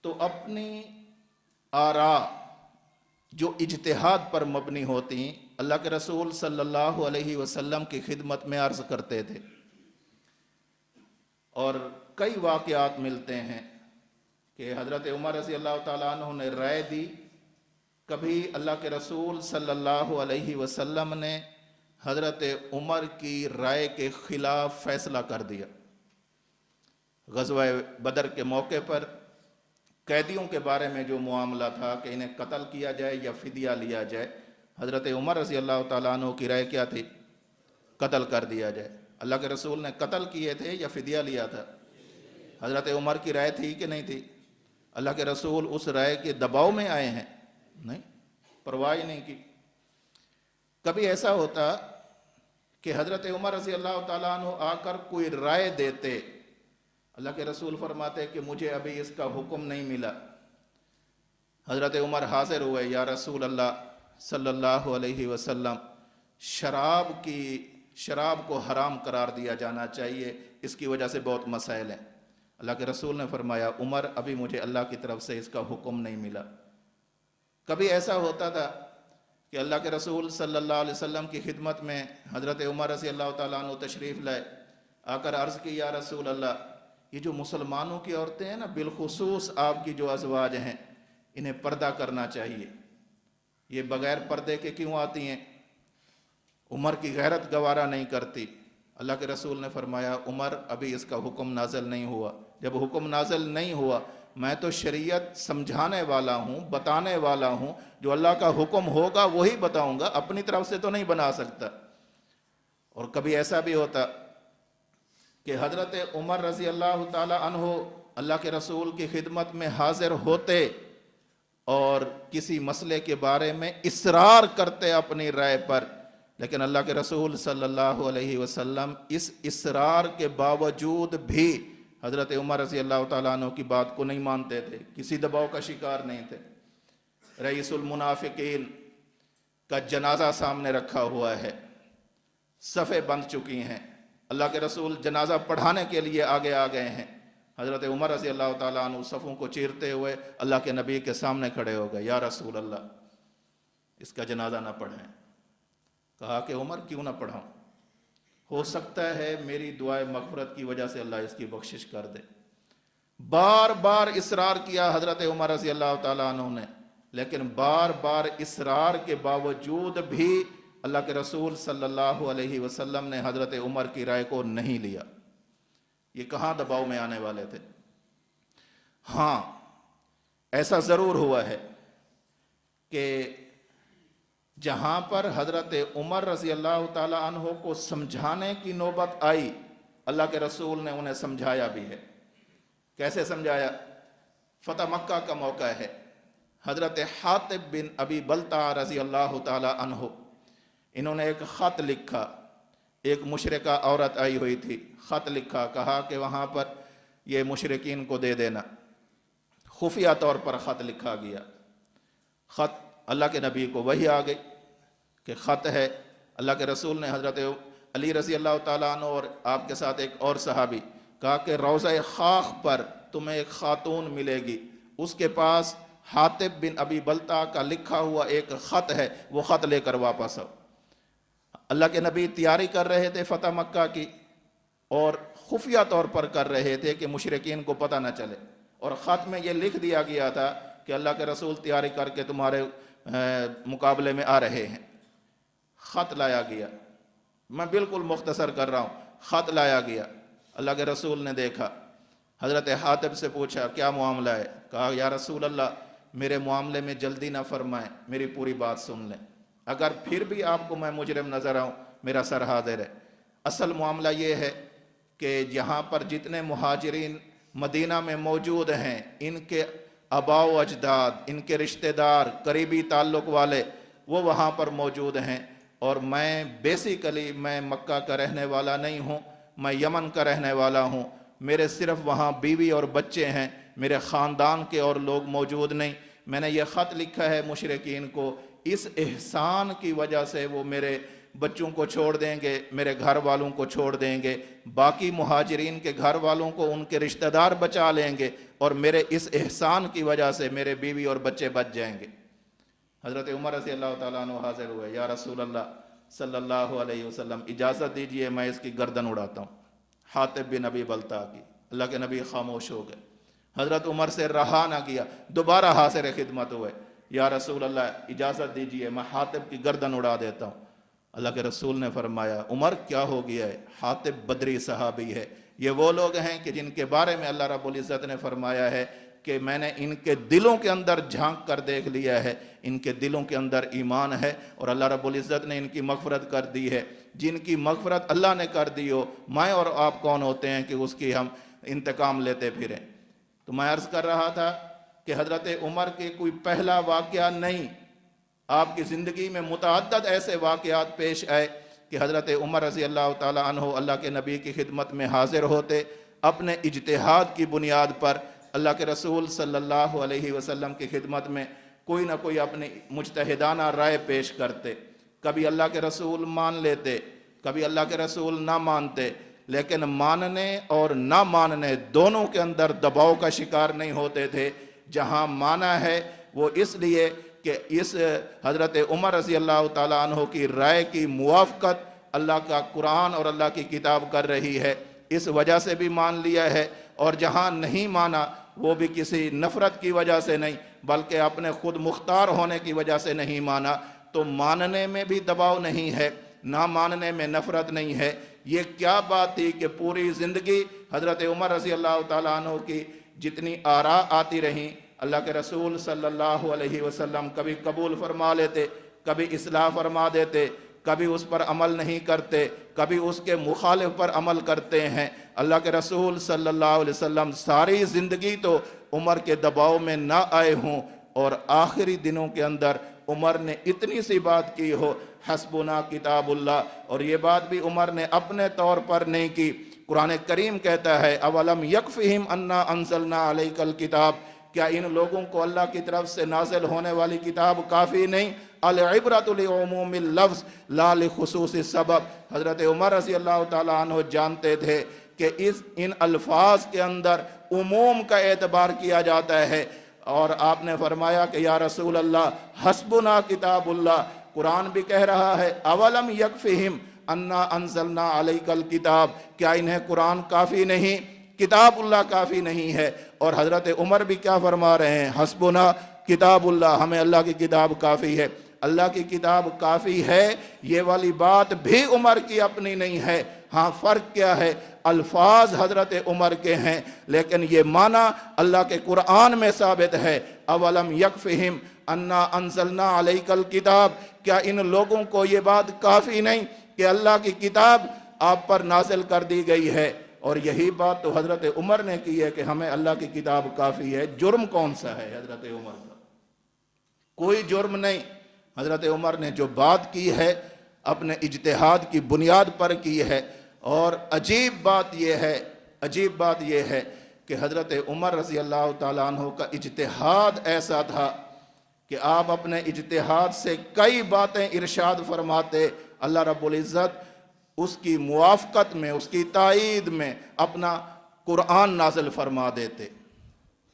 تو اپنی آراء جو اجتہاد پر مبنی ہوتی اللہ کے رسول صلی اللہ علیہ وسلم کی خدمت میں عرض کرتے تھے۔ اور کئی واقعات ملتے ہیں کہ حضرت عمر رضی اللہ تعالیٰ عنہ نے رائے دی، کبھی اللہ کے رسول صلی اللہ علیہ وسلم نے حضرت عمر کی رائے کے خلاف فیصلہ کر دیا۔ غزوہ بدر کے موقع پر قیدیوں کے بارے میں جو معاملہ تھا کہ انہیں قتل کیا جائے یا فدیہ لیا جائے، حضرت عمر رضی اللہ تعالیٰ عنہ کی رائے کیا تھی؟ قتل کر دیا جائے۔ اللہ کے رسول نے قتل کیے تھے یا فدیہ لیا تھا؟ حضرت عمر کی رائے تھی کہ نہیں تھی؟ اللہ کے رسول اس رائے کے دباؤ میں آئے ہیں؟ نہیں، پرواہ نہیں کی۔ کبھی ایسا ہوتا کہ حضرت عمر رضی اللہ تعالیٰ عنہ آ کر کوئی رائے دیتے، اللہ کے رسول فرماتے کہ مجھے ابھی اس کا حکم نہیں ملا۔ حضرت عمر حاضر ہوئے، یا رسول اللہ صلی اللہ علیہ وسلم، شراب کو حرام قرار دیا جانا چاہیے، اس کی وجہ سے بہت مسائل ہیں۔ اللہ کے رسول نے فرمایا، عمر ابھی مجھے اللہ کی طرف سے اس کا حکم نہیں ملا۔ کبھی ایسا ہوتا تھا کہ اللہ کے رسول صلی اللہ علیہ وسلم کی خدمت میں حضرت عمر رضی اللہ تعالیٰ عنہ تشریف لائے، آ کر عرض کی، یا رسول اللہ، یہ جو مسلمانوں کی عورتیں ہیں نا، بالخصوص آپ کی جو ازواج ہیں، انہیں پردہ کرنا چاہیے، یہ بغیر پردے کے کیوں آتی ہیں؟ عمر کی غیرت گوارا نہیں کرتی۔ اللہ کے رسول نے فرمایا، عمر ابھی اس کا حکم نازل نہیں ہوا، جب حکم نازل نہیں ہوا، میں تو شریعت سمجھانے والا ہوں، بتانے والا ہوں، جو اللہ کا حکم ہوگا وہی بتاؤں گا، اپنی طرف سے تو نہیں بنا سکتا۔ اور کبھی ایسا بھی ہوتا کہ حضرت عمر رضی اللہ تعالی عنہ اللہ کے رسول کی خدمت میں حاضر ہوتے اور کسی مسئلے کے بارے میں اصرار کرتے اپنی رائے پر، لیکن اللہ کے رسول صلی اللہ علیہ وسلم اس اصرار کے باوجود بھی حضرت عمر رضی اللہ تعالیٰ عنہ کی بات کو نہیں مانتے تھے، کسی دباؤ کا شکار نہیں تھے۔ رئیس المنافقین کا جنازہ سامنے رکھا ہوا ہے، صفیں بند چکی ہیں، اللہ کے رسول جنازہ پڑھانے کے لیے آگے آ گئے ہیں، حضرت عمر رضی اللہ تعالیٰ عنہ صفوں کو چیرتے ہوئے اللہ کے نبی کے سامنے کھڑے ہو گئے، یا رسول اللہ، اس کا جنازہ نہ پڑھیں۔ کہا کہ عمر کیوں نہ پڑھاؤں، ہو سکتا ہے میری دعائے مغفرت کی وجہ سے اللہ اس کی بخشش کر دے۔ بار بار اصرار کیا حضرت عمر رضی اللہ تعالیٰ عنہ نے، لیکن بار بار اصرار کے باوجود بھی اللہ کے رسول صلی اللہ علیہ وسلم نے حضرت عمر کی رائے کو نہیں لیا۔ یہ کہاں دباؤ میں آنے والے تھے؟ ہاں، ایسا ضرور ہوا ہے کہ جہاں پر حضرت عمر رضی اللہ تعالیٰ عنہ کو سمجھانے کی نوبت آئی، اللہ کے رسول نے انہیں سمجھایا بھی ہے۔ کیسے سمجھایا؟ فتح مکہ کا موقع ہے، حضرت حاطب بن ابی بلتع رضی اللہ تعالیٰ عنہ، انہوں نے ایک خط لکھا، ایک مشرکہ عورت آئی ہوئی تھی، خط لکھا، کہا کہ وہاں پر یہ مشرکین کو دے دینا۔ خفیہ طور پر خط لکھا گیا، خط اللہ کے نبی کو وحی آ گئی کہ خط ہے۔ اللہ کے رسول نے حضرت علی رضی اللہ تعالیٰ عنہ اور آپ کے ساتھ ایک اور صحابی، کہا کہ روضہ خاخ پر تمہیں ایک خاتون ملے گی، اس کے پاس حاطب بن ابی بلتع کا لکھا ہوا ایک خط ہے، وہ خط لے کر واپس آؤ۔ اللہ کے نبی تیاری کر رہے تھے فتح مکہ کی، اور خفیہ طور پر کر رہے تھے کہ مشرکین کو پتہ نہ چلے، اور خط میں یہ لکھ دیا گیا تھا کہ اللہ کے رسول تیاری کر کے تمہارے مقابلے میں آ رہے ہیں۔ خط لایا گیا، میں بالکل مختصر کر رہا ہوں، خط لایا گیا، اللہ کے رسول نے دیکھا، حضرت حاطب سے پوچھا کیا معاملہ ہے؟ کہا یا رسول اللہ، میرے معاملے میں جلدی نہ فرمائیں، میری پوری بات سن لیں، اگر پھر بھی آپ کو میں مجرم نظر آؤں، میرا سر حاضر ہے۔ اصل معاملہ یہ ہے کہ جہاں پر جتنے مہاجرین مدینہ میں موجود ہیں، ان کے آباء و اجداد، ان کے رشتہ دار، قریبی تعلق والے، وہ وہاں پر موجود ہیں، اور میں بیسیکلی میں مکہ کا رہنے والا نہیں ہوں، میں یمن کا رہنے والا ہوں، میرے صرف وہاں بیوی اور بچے ہیں، میرے خاندان کے اور لوگ موجود نہیں۔ میں نے یہ خط لکھا ہے مشرکین کو، اس احسان کی وجہ سے وہ میرے بچوں کو چھوڑ دیں گے، میرے گھر والوں کو چھوڑ دیں گے، باقی مہاجرین کے گھر والوں کو ان کے رشتہ دار بچا لیں گے، اور میرے اس احسان کی وجہ سے میرے بیوی اور بچے بچ جائیں گے۔ حضرت عمر رضی اللہ تعالیٰ عنہ حاضر ہوئے، یا رسول اللہ صلی اللہ علیہ وسلم، اجازت دیجئے میں اس کی گردن اڑاتا ہوں، حاطب بن ابی بلتع کی۔ اللہ کے نبی خاموش ہو گئے، حضرت عمر سے رہا نہ گیا، دوبارہ حاضر خدمت ہوئے، یا رسول اللہ اجازت دیجئے میں حاطب کی گردن اڑا دیتا ہوں۔ اللہ کے رسول نے فرمایا، عمر کیا ہو گیا ہے؟ حاطب بدری صحابی ہے، یہ وہ لوگ ہیں کہ جن کے بارے میں اللہ رب العزت نے فرمایا ہے کہ میں نے ان کے دلوں کے اندر جھانک کر دیکھ لیا ہے، ان کے دلوں کے اندر ایمان ہے، اور اللہ رب العزت نے ان کی مغفرت کر دی ہے۔ جن کی مغفرت اللہ نے کر دی ہو، میں اور آپ کون ہوتے ہیں کہ اس کی ہم انتقام لیتے پھریں؟ تو میں عرض کر رہا تھا کہ حضرت عمر کے کوئی پہلا واقعہ نہیں، آپ کی زندگی میں متعدد ایسے واقعات پیش آئے کہ حضرت عمر رضی اللہ تعالیٰ عنہ اللہ کے نبی کی خدمت میں حاضر ہوتے، اپنے اجتہاد کی بنیاد پر اللہ کے رسول صلی اللہ علیہ وسلم کی خدمت میں کوئی نہ کوئی اپنی مجتہدانہ رائے پیش کرتے، کبھی اللہ کے رسول مان لیتے، کبھی اللہ کے رسول نہ مانتے، لیکن ماننے اور نہ ماننے دونوں کے اندر دباؤ کا شکار نہیں ہوتے تھے۔ جہاں مانا ہے وہ اس لیے کہ اس حضرت عمر رضی اللہ تعالیٰ عنہ کی رائے کی موافقت اللہ کا قرآن اور اللہ کی کتاب کر رہی ہے، اس وجہ سے بھی مان لیا ہے، اور جہاں نہیں مانا وہ بھی کسی نفرت کی وجہ سے نہیں بلکہ اپنے خود مختار ہونے کی وجہ سے نہیں مانا۔ تو ماننے میں بھی دباؤ نہیں ہے، نہ ماننے میں نفرت نہیں ہے۔ یہ کیا بات تھی کہ پوری زندگی حضرت عمر رضی اللہ تعالیٰ عنہ کی جتنی آراء آتی رہیں، اللہ کے رسول صلی اللہ علیہ وسلم کبھی قبول فرما لیتے، کبھی اصلاح فرما دیتے، کبھی اس پر عمل نہیں کرتے، کبھی اس کے مخالف پر عمل کرتے ہیں۔ اللہ کے رسول صلی اللہ علیہ وسلم ساری زندگی تو عمر کے دباؤ میں نہ آئے ہوں، اور آخری دنوں کے اندر عمر نے اتنی سی بات کی ہو، حسبنا کتاب اللہ، اور یہ بات بھی عمر نے اپنے طور پر نہیں کی۔ قرآن کریم کہتا ہے اولم یکفہم انا انزلنا علیک الکتاب، کیا ان لوگوں کو اللہ کی طرف سے نازل ہونے والی کتاب کافی نہیں؟ العبرۃ لعموم اللفظ لا لخصوص السبب۔ حضرت عمر رضی اللہ تعالیٰ عنہ جانتے تھے کہ ان الفاظ کے اندر عموم کا اعتبار کیا جاتا ہے، اور آپ نے فرمایا کہ یا رسول اللہ حسبنا کتاب اللہ۔ قرآن بھی کہہ رہا ہے اولم یکفہم انا انزلنا علیک الکتاب، کیا انہیں قرآن کافی نہیں، کتاب اللہ کافی نہیں ہے؟ اور حضرت عمر بھی کیا فرما رہے ہیں؟ حسبنا کتاب اللہ، ہمیں اللہ کی کتاب کافی ہے۔ اللہ کی کتاب کافی ہے یہ والی بات بھی عمر کی اپنی نہیں ہے۔ ہاں فرق کیا ہے؟ الفاظ حضرت عمر کے ہیں، لیکن یہ معنی اللہ کے قرآن میں ثابت ہے۔ اولم یکفہم انا انزلنا علیک الکتاب، کیا ان لوگوں کو یہ بات کافی نہیں کہ اللہ کی کتاب آپ پر نازل کر دی گئی ہے؟ اور یہی بات تو حضرت عمر نے کی ہے کہ ہمیں اللہ کی کتاب کافی ہے۔ جرم کون سا ہے حضرت عمر کا؟ کوئی جرم نہیں۔ حضرت عمر نے جو بات کی ہے اپنے اجتہاد کی بنیاد پر کی ہے، اور عجیب بات یہ ہے کہ حضرت عمر رضی اللہ تعالیٰ عنہ کا اجتہاد ایسا تھا کہ آپ اپنے اجتہاد سے کئی باتیں ارشاد فرماتے، اللہ رب العزت اس کی موافقت میں، اس کی تائید میں اپنا قرآن نازل فرما دیتے۔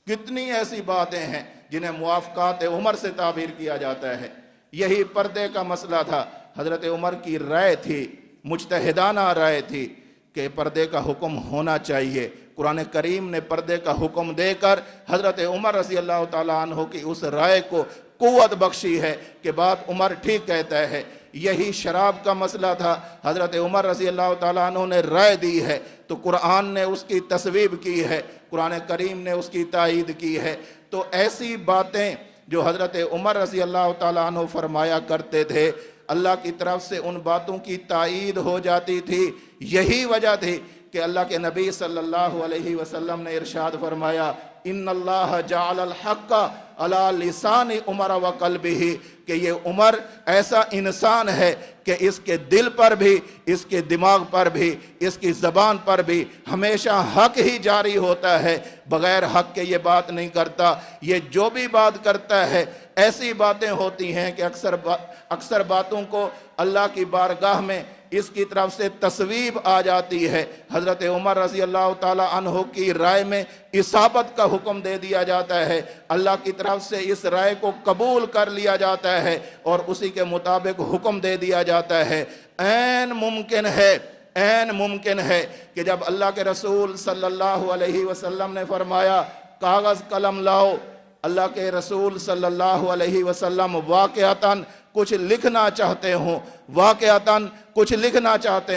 کتنی ایسی باتیں ہیں جنہیں موافقات عمر سے تعبیر کیا جاتا ہے۔ یہی پردے کا مسئلہ تھا۔ حضرت عمر کی رائے تھی، مجتہدانہ رائے تھی کہ پردے کا حکم ہونا چاہیے۔ قرآن کریم نے پردے کا حکم دے کر حضرت عمر رضی اللہ تعالیٰ عنہ کی اس رائے کو قوت بخشی ہے کہ بات عمر ٹھیک کہتا ہے۔ یہی شراب کا مسئلہ تھا، حضرت عمر رضی اللہ تعالیٰ عنہ نے رائے دی ہے تو قرآن نے اس کی تصویب کی ہے، قرآن کریم نے اس کی تائید کی ہے۔ تو ایسی باتیں جو حضرت عمر رضی اللہ تعالیٰ عنہ فرمایا کرتے تھے، اللہ کی طرف سے ان باتوں کی تائید ہو جاتی تھی۔ یہی وجہ تھی کہ اللہ کے نبی صلی اللہ علیہ وسلم نے ارشاد فرمایا ان اللہ جعل الحق علی لسان عمر و قلبہ، کہ یہ عمر ایسا انسان ہے کہ اس کے دل پر بھی، اس کے دماغ پر بھی، اس کی زبان پر بھی ہمیشہ حق ہی جاری ہوتا ہے، بغیر حق کے یہ بات نہیں کرتا۔ یہ جو بھی بات کرتا ہے ایسی باتیں ہوتی ہیں کہ اکثر باتوں کو اللہ کی بارگاہ میں اس کی طرف سے تصویب آ جاتی ہے۔ حضرت عمر رضی اللہ تعالیٰ عنہ کی رائے میں اصابت کا حکم دے دیا جاتا ہے، اللہ کی طرف سے اس رائے کو قبول کر لیا جاتا ہے اور اسی کے مطابق حکم دے دیا جاتا ہے۔ عین ممکن ہے کہ جب اللہ کے رسول صلی اللہ علیہ وسلم نے فرمایا کاغذ قلم لاؤ، اللہ کے رسول صلی اللہ علیہ وسلم واقعتاً کچھ لکھنا چاہتے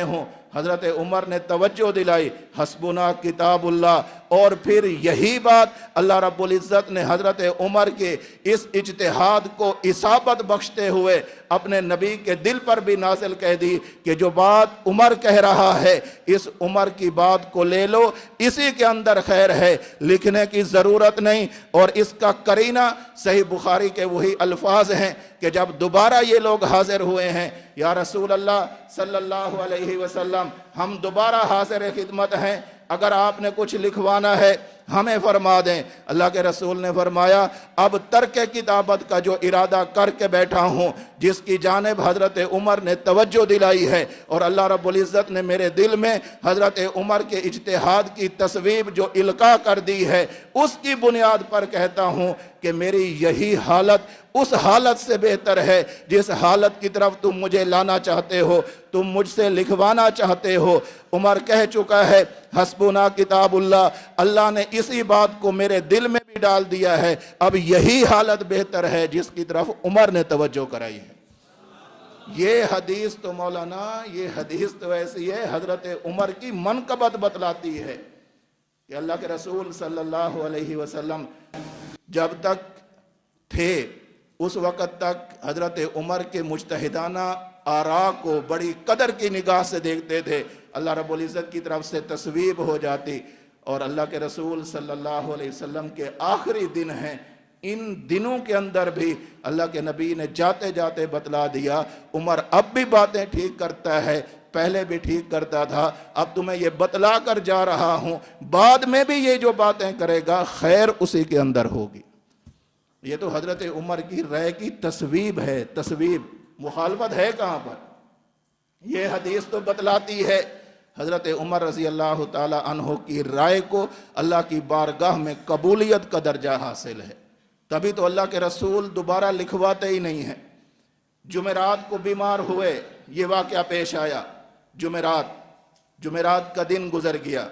ہوں، حضرت عمر نے توجہ دلائی حسبنا کتاب اللہ، اور پھر یہی بات اللہ رب العزت نے حضرت عمر کے اس اجتہاد کو اصابت بخشتے ہوئے اپنے نبی کے دل پر بھی نازل کہہ دی کہ جو بات عمر کہہ رہا ہے اس عمر کی بات کو لے لو، اسی کے اندر خیر ہے، لکھنے کی ضرورت نہیں۔ اور اس کا قرینہ صحیح بخاری کے وہی الفاظ ہیں کہ جب دوبارہ یہ لوگ حاضر ہوئے ہیں، یا رسول اللہ صلی اللہ علیہ وسلم ہم دوبارہ حاضر خدمت ہیں، اگر آپ نے کچھ لکھوانا ہے ہمیں فرما دیں۔ اللہ کے رسول نے فرمایا اب ترک کتابت کا جو ارادہ کر کے بیٹھا ہوں، جس کی جانب حضرت عمر نے توجہ دلائی ہے، اور اللہ رب العزت نے میرے دل میں حضرت عمر کے اجتہاد کی تصویب جو القاء کر دی ہے، اس کی بنیاد پر کہتا ہوں کہ میری یہی حالت اس حالت سے بہتر ہے جس حالت کی طرف تم مجھے لانا چاہتے ہو، تم مجھ سے لکھوانا چاہتے ہو۔ عمر کہہ چکا ہے حسبنا کتاب اللہ، اللہ نے اسی بات کو میرے دل میں بھی ڈال دیا ہے، اب یہی حالت بہتر ہے جس کی طرف عمر نے توجہ کرائی ہے۔ یہ حدیث تو مولانا، یہ حدیث تو ایسی ہے حضرت عمر کی منقبت بتلاتی ہے کہ اللہ کے رسول صلی اللہ علیہ وسلم جب تک تھے اس وقت تک حضرت عمر کے مجتہدانہ آراء کو بڑی قدر کی نگاہ سے دیکھتے تھے، اللہ رب العزت کی طرف سے تصویب ہو جاتی، اور اللہ کے رسول صلی اللہ علیہ وسلم کے آخری دن ہیں، ان دنوں کے اندر بھی اللہ کے نبی نے جاتے جاتے بتلا دیا عمر اب بھی باتیں ٹھیک کرتا ہے، پہلے بھی ٹھیک کرتا تھا، اب تمہیں یہ بتلا کر جا رہا ہوں، بعد میں بھی یہ جو باتیں کرے گا خیر اسی کے اندر ہوگی۔ یہ تو حضرت عمر کی رائے کی تصویب ہے، تصویب، مخالفت ہے کہاں پر؟ یہ حدیث تو بتلاتی ہے حضرت عمر رضی اللہ تعالی عنہ کی رائے کو اللہ کی بارگاہ میں قبولیت کا درجہ حاصل ہے، تبھی تو اللہ کے رسول دوبارہ لکھواتے ہی نہیں ہیں۔ جمعرات کو بیمار ہوئے، یہ واقعہ پیش آیا، جمعرات کا دن گزر گیا،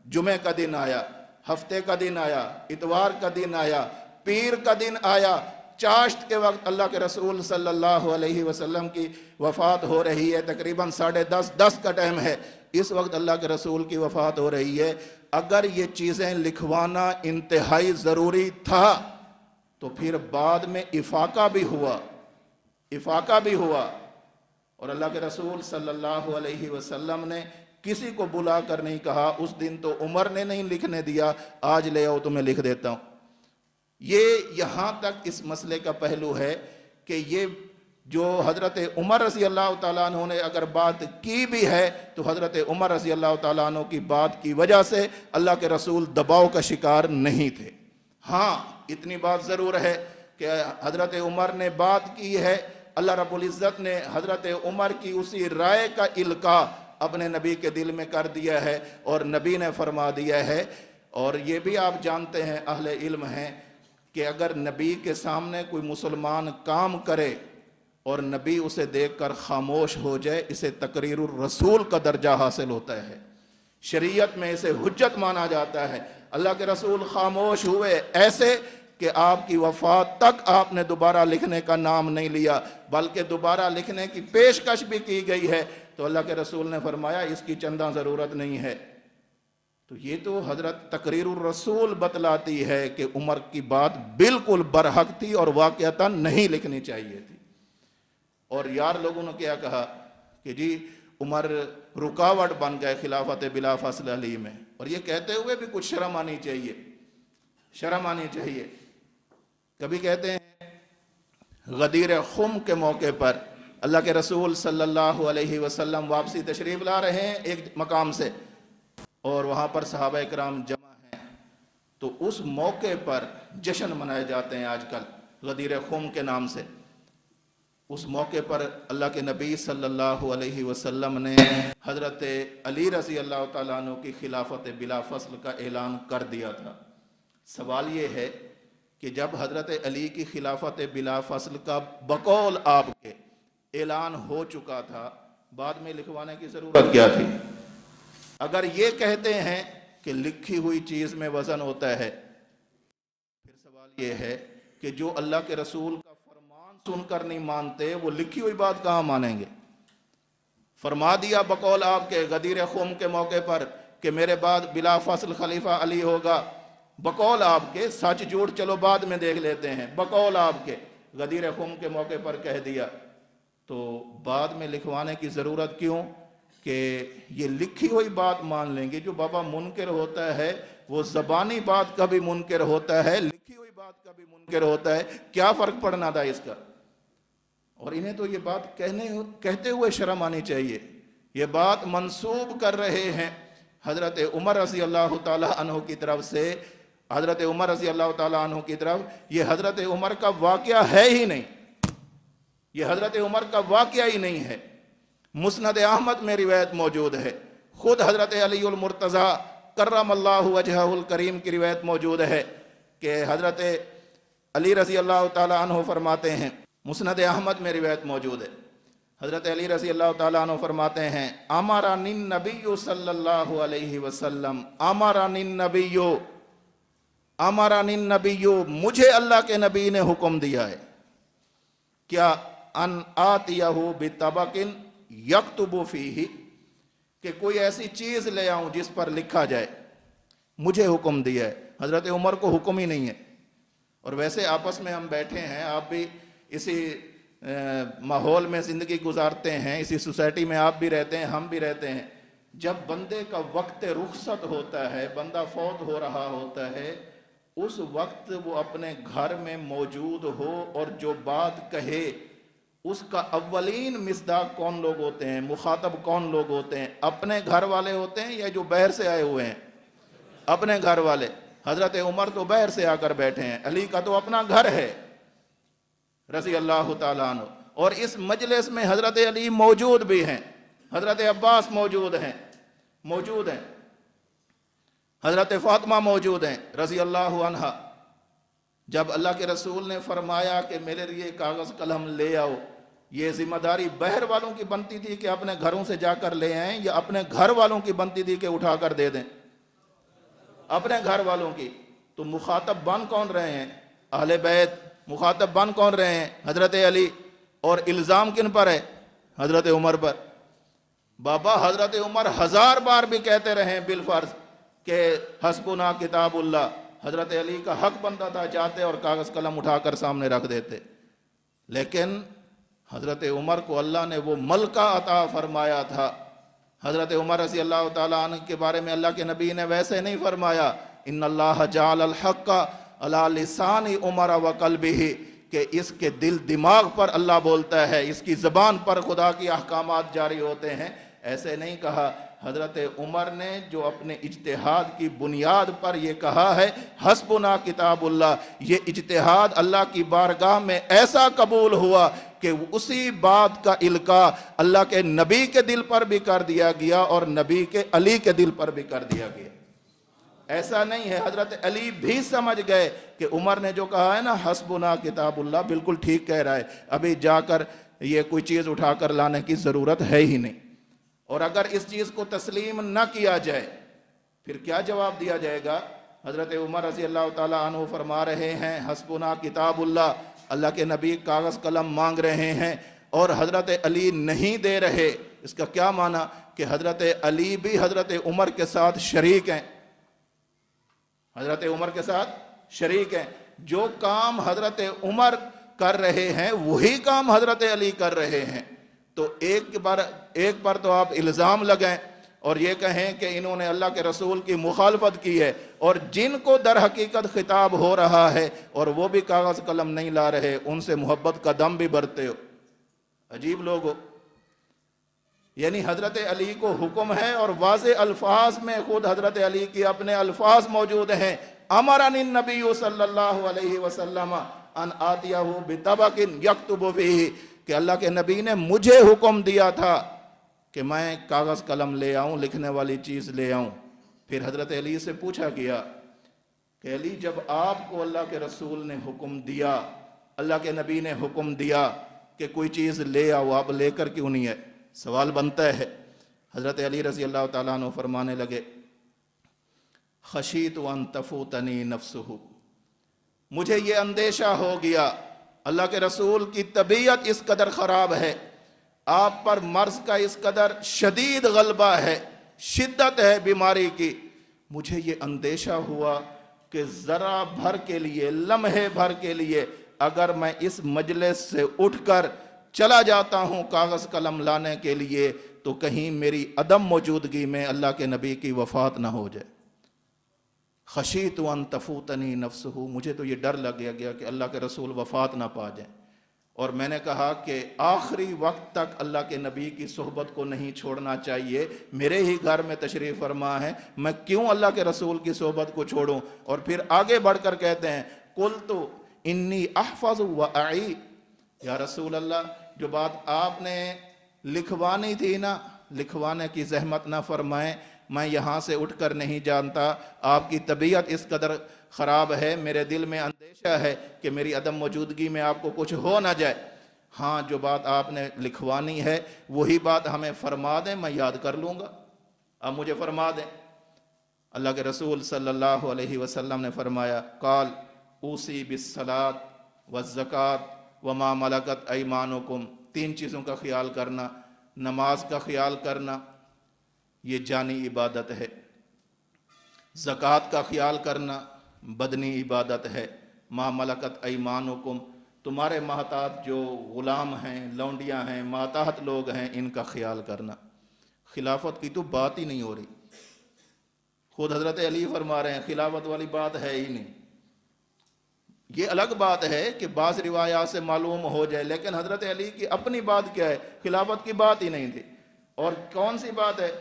جمعہ کا دن آیا، ہفتے کا دن آیا، اتوار کا دن آیا، پیر کا دن آیا، چاشت کے وقت اللہ کے رسول صلی اللہ علیہ وسلم کی وفات ہو رہی ہے، تقریباً 10:30 کا ٹائم ہے، اس وقت اللہ کے رسول کی وفات ہو رہی ہے۔ اگر یہ چیزیں لکھوانا انتہائی ضروری تھا تو پھر بعد میں افاقہ بھی ہوا، اور اللہ کے رسول صلی اللہ علیہ وسلم نے کسی کو بلا کر نہیں کہا، اس دن تو عمر نے نہیں لکھنے دیا، آج لے آؤ تمہیں لکھ دیتا ہوں۔ یہ یہاں تک اس مسئلے کا پہلو ہے کہ یہ جو حضرت عمر رضی اللہ تعالیٰ عنہ نے اگر بات کی بھی ہے تو حضرت عمر رضی اللہ تعالیٰ عنہ کی بات کی وجہ سے اللہ کے رسول دباؤ کا شکار نہیں تھے۔ ہاں اتنی بات ضرور ہے کہ حضرت عمر نے بات کی ہے، اللہ رب العزت نے حضرت عمر کی اسی رائے کا القاء اپنے نبی کے دل میں کر دیا ہے، اور نبی نے فرما دیا ہے۔ اور یہ بھی آپ جانتے ہیں، اہل علم ہیں، کہ اگر نبی کے سامنے کوئی مسلمان کام کرے اور نبی اسے دیکھ کر خاموش ہو جائے، اسے تقریر الرسول کا درجہ حاصل ہوتا ہے، شریعت میں اسے حجت مانا جاتا ہے۔ اللہ کے رسول خاموش ہوئے ایسے کہ آپ کی وفات تک آپ نے دوبارہ لکھنے کا نام نہیں لیا، بلکہ دوبارہ لکھنے کی پیشکش بھی کی گئی ہے، تو اللہ کے رسول نے فرمایا اس کی چندہ ضرورت نہیں ہے۔ تو یہ تو حضرت تقریر الرسول بتلاتی ہے کہ عمر کی بات بالکل برحق تھی اور واقعتاً نہیں لکھنی چاہیے تھی۔ اور یار لوگوں نے کیا کہا کہ جی عمر رکاوٹ بن گئے خلافت بلا فصل علی میں، اور یہ کہتے ہوئے بھی کچھ شرم آنی چاہیے۔ کبھی کہتے ہیں غدیر خم کے موقع پر اللہ کے رسول صلی اللہ علیہ وسلم واپسی تشریف لا رہے ہیں ایک مقام سے، اور وہاں پر صحابہ اکرام جمع ہیں، تو اس موقع پر جشن منائے جاتے ہیں آج کل غدیر خم کے نام سے۔ اس موقع پر اللہ کے نبی صلی اللہ علیہ وسلم نے حضرت علی رضی اللہ تعالیٰ عنہ کی خلافت بلا فصل کا اعلان کر دیا تھا۔ سوال یہ ہے کہ جب حضرت علی کی خلافت بلا فصل کا بقول آپ کے اعلان ہو چکا تھا، بعد میں لکھوانے کی ضرورت کیا تھی؟ اگر یہ کہتے ہیں کہ لکھی ہوئی چیز میں وزن ہوتا ہے، پھر سوال یہ ہے کہ جو اللہ کے رسول کا فرمان سن کر نہیں مانتے، وہ لکھی ہوئی بات کہاں مانیں گے؟ فرما دیا بقول آپ کے غدیر خم کے موقع پر کہ میرے بعد بلا فصل خلیفہ علی ہوگا، بقول آپ کے، سچ جھوٹ چلو بعد میں دیکھ لیتے ہیں، بقول آپ کے غدیر خم کے موقع پر کہہ دیا، تو بعد میں لکھوانے کی ضرورت کیوں کہ یہ لکھی ہوئی بات مان لیں گے؟ جو بابا منکر ہوتا ہے وہ زبانی بات کا بھی منکر ہوتا ہے، لکھی ہوئی بات کا بھی منکر ہوتا ہے، کیا فرق پڑنا تھا اس کا؟ اور انہیں تو یہ بات کہتے ہوئے شرم آنی چاہیے۔ یہ بات منسوب کر رہے ہیں حضرت عمر رضی اللہ تعالی عنہ کی طرف سے حضرت عمر رضی اللہ تعالیٰ عنہ کی طرف، یہ حضرت عمر کا واقعہ ہے ہی نہیں، یہ حضرت عمر کا واقعہ ہی نہیں ہے۔ مسند احمد میں روایت موجود ہے، خود حضرت علی المرتضیٰ کرم اللہ وجہہ الکریم کی روایت موجود ہے کہ حضرت علی رضی اللہ تعالیٰ عنہ فرماتے ہیں، مسند احمد میں روایت موجود ہے، حضرت علی رضی اللہ تعالیٰ عنہ فرماتے ہیں، امرنی النبی صلی اللہ علیہ وسلم، امرنی النبی، امرنی النبی، مجھے اللہ کے نبی نے حکم دیا ہے، کیا ان آتیہ بطبق یکتب فیہ، کہ کوئی ایسی چیز لے آؤں جس پر لکھا جائے، مجھے حکم دیا ہے۔ حضرت عمر کو حکم ہی نہیں ہے۔ اور ویسے آپس میں ہم بیٹھے ہیں، آپ بھی اسی ماحول میں زندگی گزارتے ہیں، اسی سوسائٹی میں آپ بھی رہتے ہیں، ہم بھی رہتے ہیں۔ جب بندے کا وقت رخصت ہوتا ہے، بندہ فوت ہو رہا ہوتا ہے، اس وقت وہ اپنے گھر میں موجود ہو اور جو بات کہے، اس کا اولین مصداق کون لوگ ہوتے ہیں، مخاطب کون لوگ ہوتے ہیں؟ اپنے گھر والے ہوتے ہیں یا جو باہر سے آئے ہوئے ہیں؟ اپنے گھر والے۔ حضرت عمر تو باہر سے آ کر بیٹھے ہیں، علی کا تو اپنا گھر ہے رضی اللہ تعالیٰ عنہ، اور اس مجلس میں حضرت علی موجود بھی ہیں، حضرت عباس موجود ہیں، حضرت فاطمہ موجود ہیں رضی اللہ عنہا۔ جب اللہ کے رسول نے فرمایا کہ میرے لیے کاغذ قلم لے آؤ، یہ ذمہ داری باہر والوں کی بنتی تھی کہ اپنے گھروں سے جا کر لے آئیں، یا اپنے گھر والوں کی بنتی تھی کہ اٹھا کر دے دیں؟ اپنے گھر والوں کی۔ تو مخاطب بن کون رہے ہیں؟ اہل بیت۔ مخاطب بن کون رہے ہیں؟ حضرت علی۔ اور الزام کن پر ہے؟ حضرت عمر پر۔ بابا حضرت عمر 1000 بار بھی کہتے رہے بالفرض کہ حسبنا کتاب اللہ، حضرت علی کا حق بنتا تھا، جاتے اور کاغذ قلم اٹھا کر سامنے رکھ دیتے، لیکن حضرت عمر کو اللہ نے وہ ملکہ عطا فرمایا تھا۔ حضرت عمر رضی اللہ تعالیٰ عنہ کے بارے میں اللہ کے نبی نے ویسے نہیں فرمایا، ان اللہ جعل الحق علی لسان عمر وقلبہ، کہ اس کے دل دماغ پر اللہ بولتا ہے، اس کی زبان پر خدا کی احکامات جاری ہوتے ہیں، ایسے نہیں کہا۔ حضرت عمر نے جو اپنے اجتہاد کی بنیاد پر یہ کہا ہے حسبنا کتاب اللہ، یہ اجتہاد اللہ کی بارگاہ میں ایسا قبول ہوا کہ اسی بات کا القاء اللہ کے نبی کے دل پر بھی کر دیا گیا اور نبی کے علی کے دل پر بھی کر دیا گیا۔ ایسا نہیں ہے، حضرت علی بھی سمجھ گئے کہ عمر نے جو کہا ہے نا حسبنا کتاب اللہ، بالکل ٹھیک کہہ رہا ہے، ابھی جا کر یہ کوئی چیز اٹھا کر لانے کی ضرورت ہے ہی نہیں۔ اور اگر اس چیز کو تسلیم نہ کیا جائے پھر کیا جواب دیا جائے گا؟ حضرت عمر رضی اللہ تعالیٰ عنہ فرما رہے ہیں حسبنا کتاب اللہ، اللہ کے نبی کاغذ قلم مانگ رہے ہیں اور حضرت علی نہیں دے رہے۔ اس کا کیا معنی؟ کہ حضرت علی بھی حضرت عمر کے ساتھ شریک ہیں، حضرت عمر کے ساتھ شریک ہیں۔ جو کام حضرت عمر کر رہے ہیں وہی کام حضرت علی کر رہے ہیں۔ تو ایک پر تو آپ الزام لگائیں اور یہ کہیں کہ انہوں نے اللہ کے رسول کی مخالفت کی ہے، اور جن کو در حقیقت خطاب ہو رہا ہے اور وہ بھی کاغذ قلم نہیں لا رہے، ان سے محبت کا دم بھی بھرتے ہو۔ عجیب لوگ ہو۔ یعنی حضرت علی کو حکم ہے اور واضح الفاظ میں خود حضرت علی کی اپنے الفاظ موجود ہیں، امرنی النبی صلی اللہ علیہ وسلم ان آتیہ بطبق یکتب فیہ، کہ اللہ کے نبی نے مجھے حکم دیا تھا کہ میں کاغذ قلم لے آؤں، لکھنے والی چیز لے آؤں۔ پھر حضرت علی سے پوچھا گیا کہ علی، جب آپ کو اللہ کے رسول نے حکم دیا، اللہ کے نبی نے حکم دیا کہ کوئی چیز لے آؤ، آپ لے کر کیوں نہیں ہے؟ سوال بنتا ہے۔ حضرت علی رضی اللہ تعالیٰ عنہ فرمانے لگے، خشیت ان تفوتنی نفسہ، مجھے یہ اندیشہ ہو گیا، اللہ کے رسول کی طبیعت اس قدر خراب ہے، آپ پر مرض کا اس قدر شدید غلبہ ہے، شدت ہے بیماری کی، مجھے یہ اندیشہ ہوا کہ ذرا بھر کے لیے، لمحے بھر کے لیے اگر میں اس مجلس سے اٹھ کر چلا جاتا ہوں کاغذ قلم لانے کے لیے تو کہیں میری عدم موجودگی میں اللہ کے نبی کی وفات نہ ہو جائے۔ خشیت ان تفوتنی نفسہ، مجھے تو یہ ڈر لگ گیا کہ اللہ کے رسول وفات نہ پا جائیں۔ اور میں نے کہا کہ آخری وقت تک اللہ کے نبی کی صحبت کو نہیں چھوڑنا چاہیے، میرے ہی گھر میں تشریف فرما ہے، میں کیوں اللہ کے رسول کی صحبت کو چھوڑوں؟ اور پھر آگے بڑھ کر کہتے ہیں قلت انی احفظ و اعی، یا رسول اللہ جو بات آپ نے لکھوانی تھی نا، لکھوانے کی زحمت نہ فرمائیں، میں یہاں سے اٹھ کر نہیں جانتا، آپ کی طبیعت اس قدر خراب ہے، میرے دل میں اندیشہ ہے کہ میری عدم موجودگی میں آپ کو کچھ ہو نہ جائے، ہاں جو بات آپ نے لکھوانی ہے وہی بات ہمیں فرما دیں، میں یاد کر لوں گا، آپ مجھے فرما دیں۔ اللہ کے رسول صلی اللہ علیہ وسلم نے فرمایا قال اوصی بالصلاۃ والزکوٰۃ وما ملکت ایمانکم، تین چیزوں کا خیال کرنا، نماز کا خیال کرنا، یہ جانی عبادت ہے، زکوٰۃ کا خیال کرنا بدنی عبادت ہے، ما ملکت ایمانکم، تمہارے محتاط جو غلام ہیں، لونڈیاں ہیں، ماتحت لوگ ہیں، ان کا خیال کرنا۔ خلافت کی تو بات ہی نہیں ہو رہی، خود حضرت علی فرما رہے ہیں خلافت والی بات ہے ہی نہیں۔ یہ الگ بات ہے کہ بعض روایات سے معلوم ہو جائے، لیکن حضرت علی کی اپنی بات کیا ہے؟ خلافت کی بات ہی نہیں تھی۔ اور کون سی بات ہے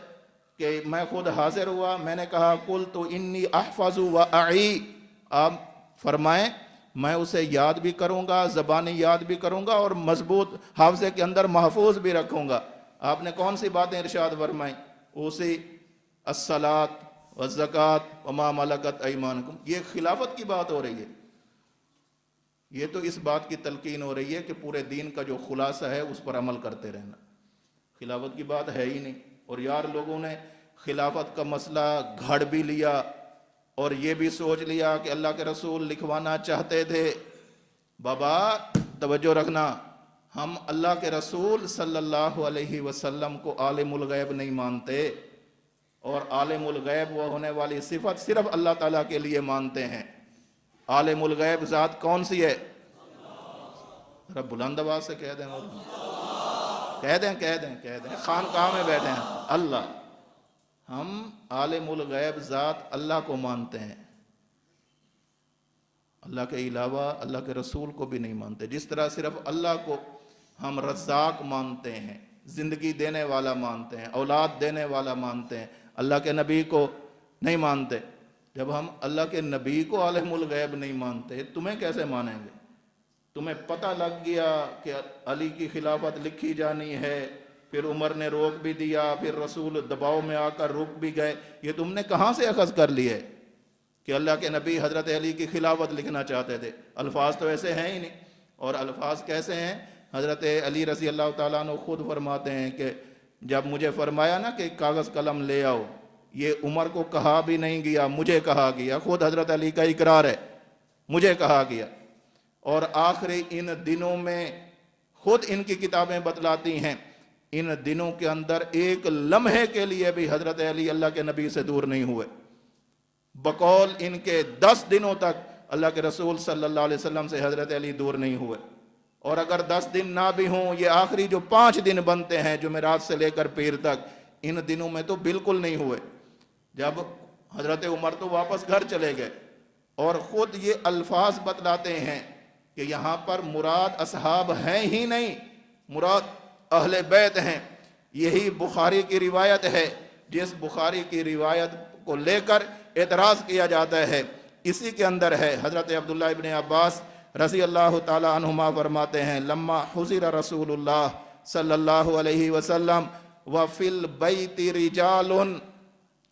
کہ میں خود حاضر ہوا، میں نے کہا قلت انی احفظ و اعی، آپ فرمائیں میں اسے یاد بھی کروں گا، زبانی یاد بھی کروں گا، اور مضبوط حافظے کے اندر محفوظ بھی رکھوں گا۔ آپ نے کون سی باتیں ارشاد فرمائیں؟ اوصی الصلاۃ والزکوٰۃ وما ملکت ایمانکم، یہ خلافت کی بات ہو رہی ہے۔ یہ تو اس بات کی تلقین ہو رہی ہے کہ پورے دین کا جو خلاصہ ہے اس پر عمل کرتے رہنا، خلافت کی بات ہے ہی نہیں۔ اور یار لوگوں نے خلافت کا مسئلہ گھڑ بھی لیا اور یہ بھی سوچ لیا کہ اللہ کے رسول لکھوانا چاہتے تھے۔ بابا توجہ رکھنا، ہم اللہ کے رسول صلی اللہ علیہ وسلم کو عالم الغیب نہیں مانتے، اور عالم الغیب وہ ہونے والی صفت صرف اللہ تعالیٰ کے لیے مانتے ہیں۔ عالم الغیب ذات کون سی ہے؟ رب بلند آواز سے کہہ دیں، کہہ دیں خانقاہ میں بیٹھے ہیں، اللہ، ہم عالم الغیب ذات اللہ کو مانتے ہیں، اللہ کے علاوہ اللہ کے رسول کو بھی نہیں مانتے۔ جس طرح صرف اللہ کو ہم رزاق مانتے ہیں، زندگی دینے والا مانتے ہیں، اولاد دینے والا مانتے ہیں، اللہ کے نبی کو نہیں مانتے۔ جب ہم اللہ کے نبی کو عالم الغیب نہیں مانتے، تمہیں کیسے مانیں گے؟ تمہیں پتہ لگ گیا کہ علی کی خلافت لکھی جانی ہے، پھر عمر نے روک بھی دیا، پھر رسول دباؤ میں آ کر رک بھی گئے، یہ تم نے کہاں سے اخذ کر لی ہے کہ اللہ کے نبی حضرت علی کی خلافت لکھنا چاہتے تھے؟ الفاظ تو ایسے ہیں ہی نہیں۔ اور الفاظ کیسے ہیں؟ حضرت علی رضی اللہ تعالیٰ عنہ خود فرماتے ہیں کہ جب مجھے فرمایا نا کہ کاغذ قلم لے آؤ، یہ عمر کو کہا بھی نہیں گیا، مجھے کہا گیا، خود حضرت علی کا اقرار ہے، مجھے کہا گیا۔ اور آخری ان دنوں میں خود ان کی کتابیں بتلاتی ہیں، ان دنوں کے اندر ایک لمحے کے لیے بھی حضرت علی اللہ کے نبی سے دور نہیں ہوئے، بقول ان کے 10 دنوں تک اللہ کے رسول صلی اللہ علیہ وسلم سے حضرت علی دور نہیں ہوئے۔ اور اگر 10 دن نہ بھی ہوں، یہ آخری جو 5 دن بنتے ہیں جمعرات سے لے کر پیر تک، ان دنوں میں تو بالکل نہیں ہوئے۔ جب حضرت عمر تو واپس گھر چلے گئے، اور خود یہ الفاظ بتلاتے ہیں کہ یہاں پر مراد اصحاب ہیں ہی نہیں، مراد اہل بیت ہیں۔ یہی بخاری کی روایت ہے، جس بخاری کی روایت کو لے کر اعتراض کیا جاتا ہے، اسی کے اندر ہے۔ حضرت عبداللہ ابن عباس رضی اللہ تعالی عنہما فرماتے ہیں لما حضر رسول اللہ صلی اللہ علیہ وسلم وفی البیت رجال،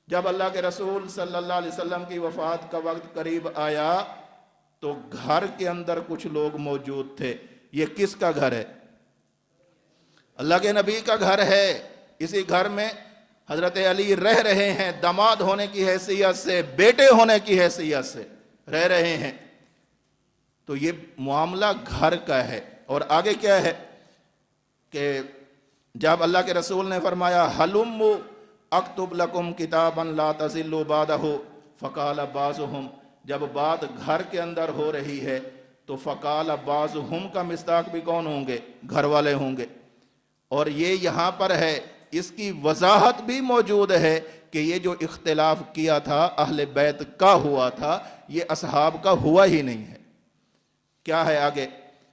جب اللہ کے رسول صلی اللہ علیہ وسلم کی وفات کا وقت قریب آیا تو گھر کے اندر کچھ لوگ موجود تھے۔ یہ کس کا گھر ہے؟ اللہ کے نبی کا گھر ہے۔ اسی گھر میں حضرت علی رہ رہے ہیں، داماد ہونے کی حیثیت سے، بیٹے ہونے کی حیثیت سے رہ رہے ہیں۔ تو یہ معاملہ گھر کا ہے۔ اور آگے کیا ہے کہ جب اللہ کے رسول نے فرمایا ہلموا اکتب لکم کتابا لا تضلوا بعدہ، فقال بعضهم، جب بات گھر کے اندر ہو رہی ہے تو فقال بعضهم کا مصداق بھی کون ہوں گے؟ گھر والے ہوں گے۔ اور یہ یہاں پر ہے، اس کی وضاحت بھی موجود ہے کہ یہ جو اختلاف کیا تھا اہل بیت کا ہوا تھا، یہ اصحاب کا ہوا ہی نہیں ہے۔ کیا ہے آگے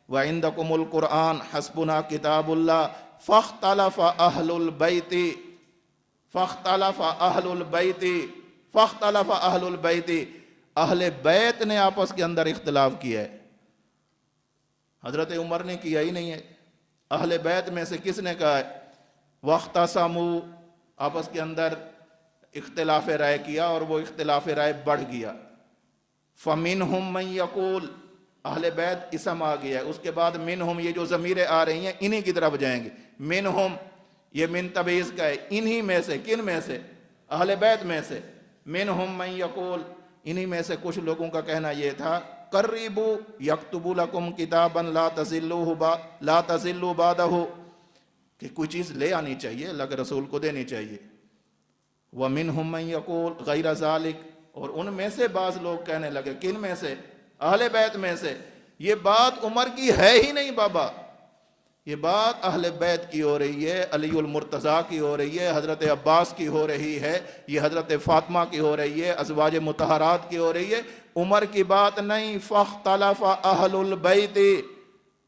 وعندکم القرآن حسبنا کتاب اللہ فاختلف اہل البیت فاختلف اہل البیت فاختلف اہل البیت، اہل بیت نے آپس کے اندر اختلاف کیا ہے، حضرت عمر نے کیا ہی نہیں ہے، اہل بیت میں سے کس نے کہا ہے؟ واختصموا، آپس کے اندر اختلاف رائے کیا اور وہ اختلاف رائے بڑھ گیا۔ فمنہم من یقول، اہل بیت اسم آ گیا ہے، اس کے بعد منہم، یہ جو ضمیریں آ رہی ہیں انہی کی طرف جائیں گے۔ منہم یہ من تبعیض کا ہے، انہی میں سے، کن میں سے؟ اہل بیت میں سے۔ منہم من یقول، انہی میں سے کچھ لوگوں کا کہنا یہ تھا قربوا یکتب لکم کتابا لا تضلوا بعدہ، کہ کوئی چیز لے آنی چاہیے، اللہ کے رسول کو دینی چاہیے۔ وَمِنْهُمْ مَنْ يَقُولُ غَيْرَ ذَلِكَ، اور ان میں سے بعض لوگ کہنے لگے، کن میں سے؟ اہل بیت میں سے، یہ بات عمر کی ہے ہی نہیں بابا، یہ بات اہل بیت کی ہو رہی ہے، علی المرتضیٰ کی ہو رہی ہے، حضرت عباس کی ہو رہی ہے، یہ حضرت فاطمہ کی ہو رہی ہے، ازواج مطہرات کی ہو رہی ہے، عمر کی بات نہیں۔ فاختلف اہل البیت،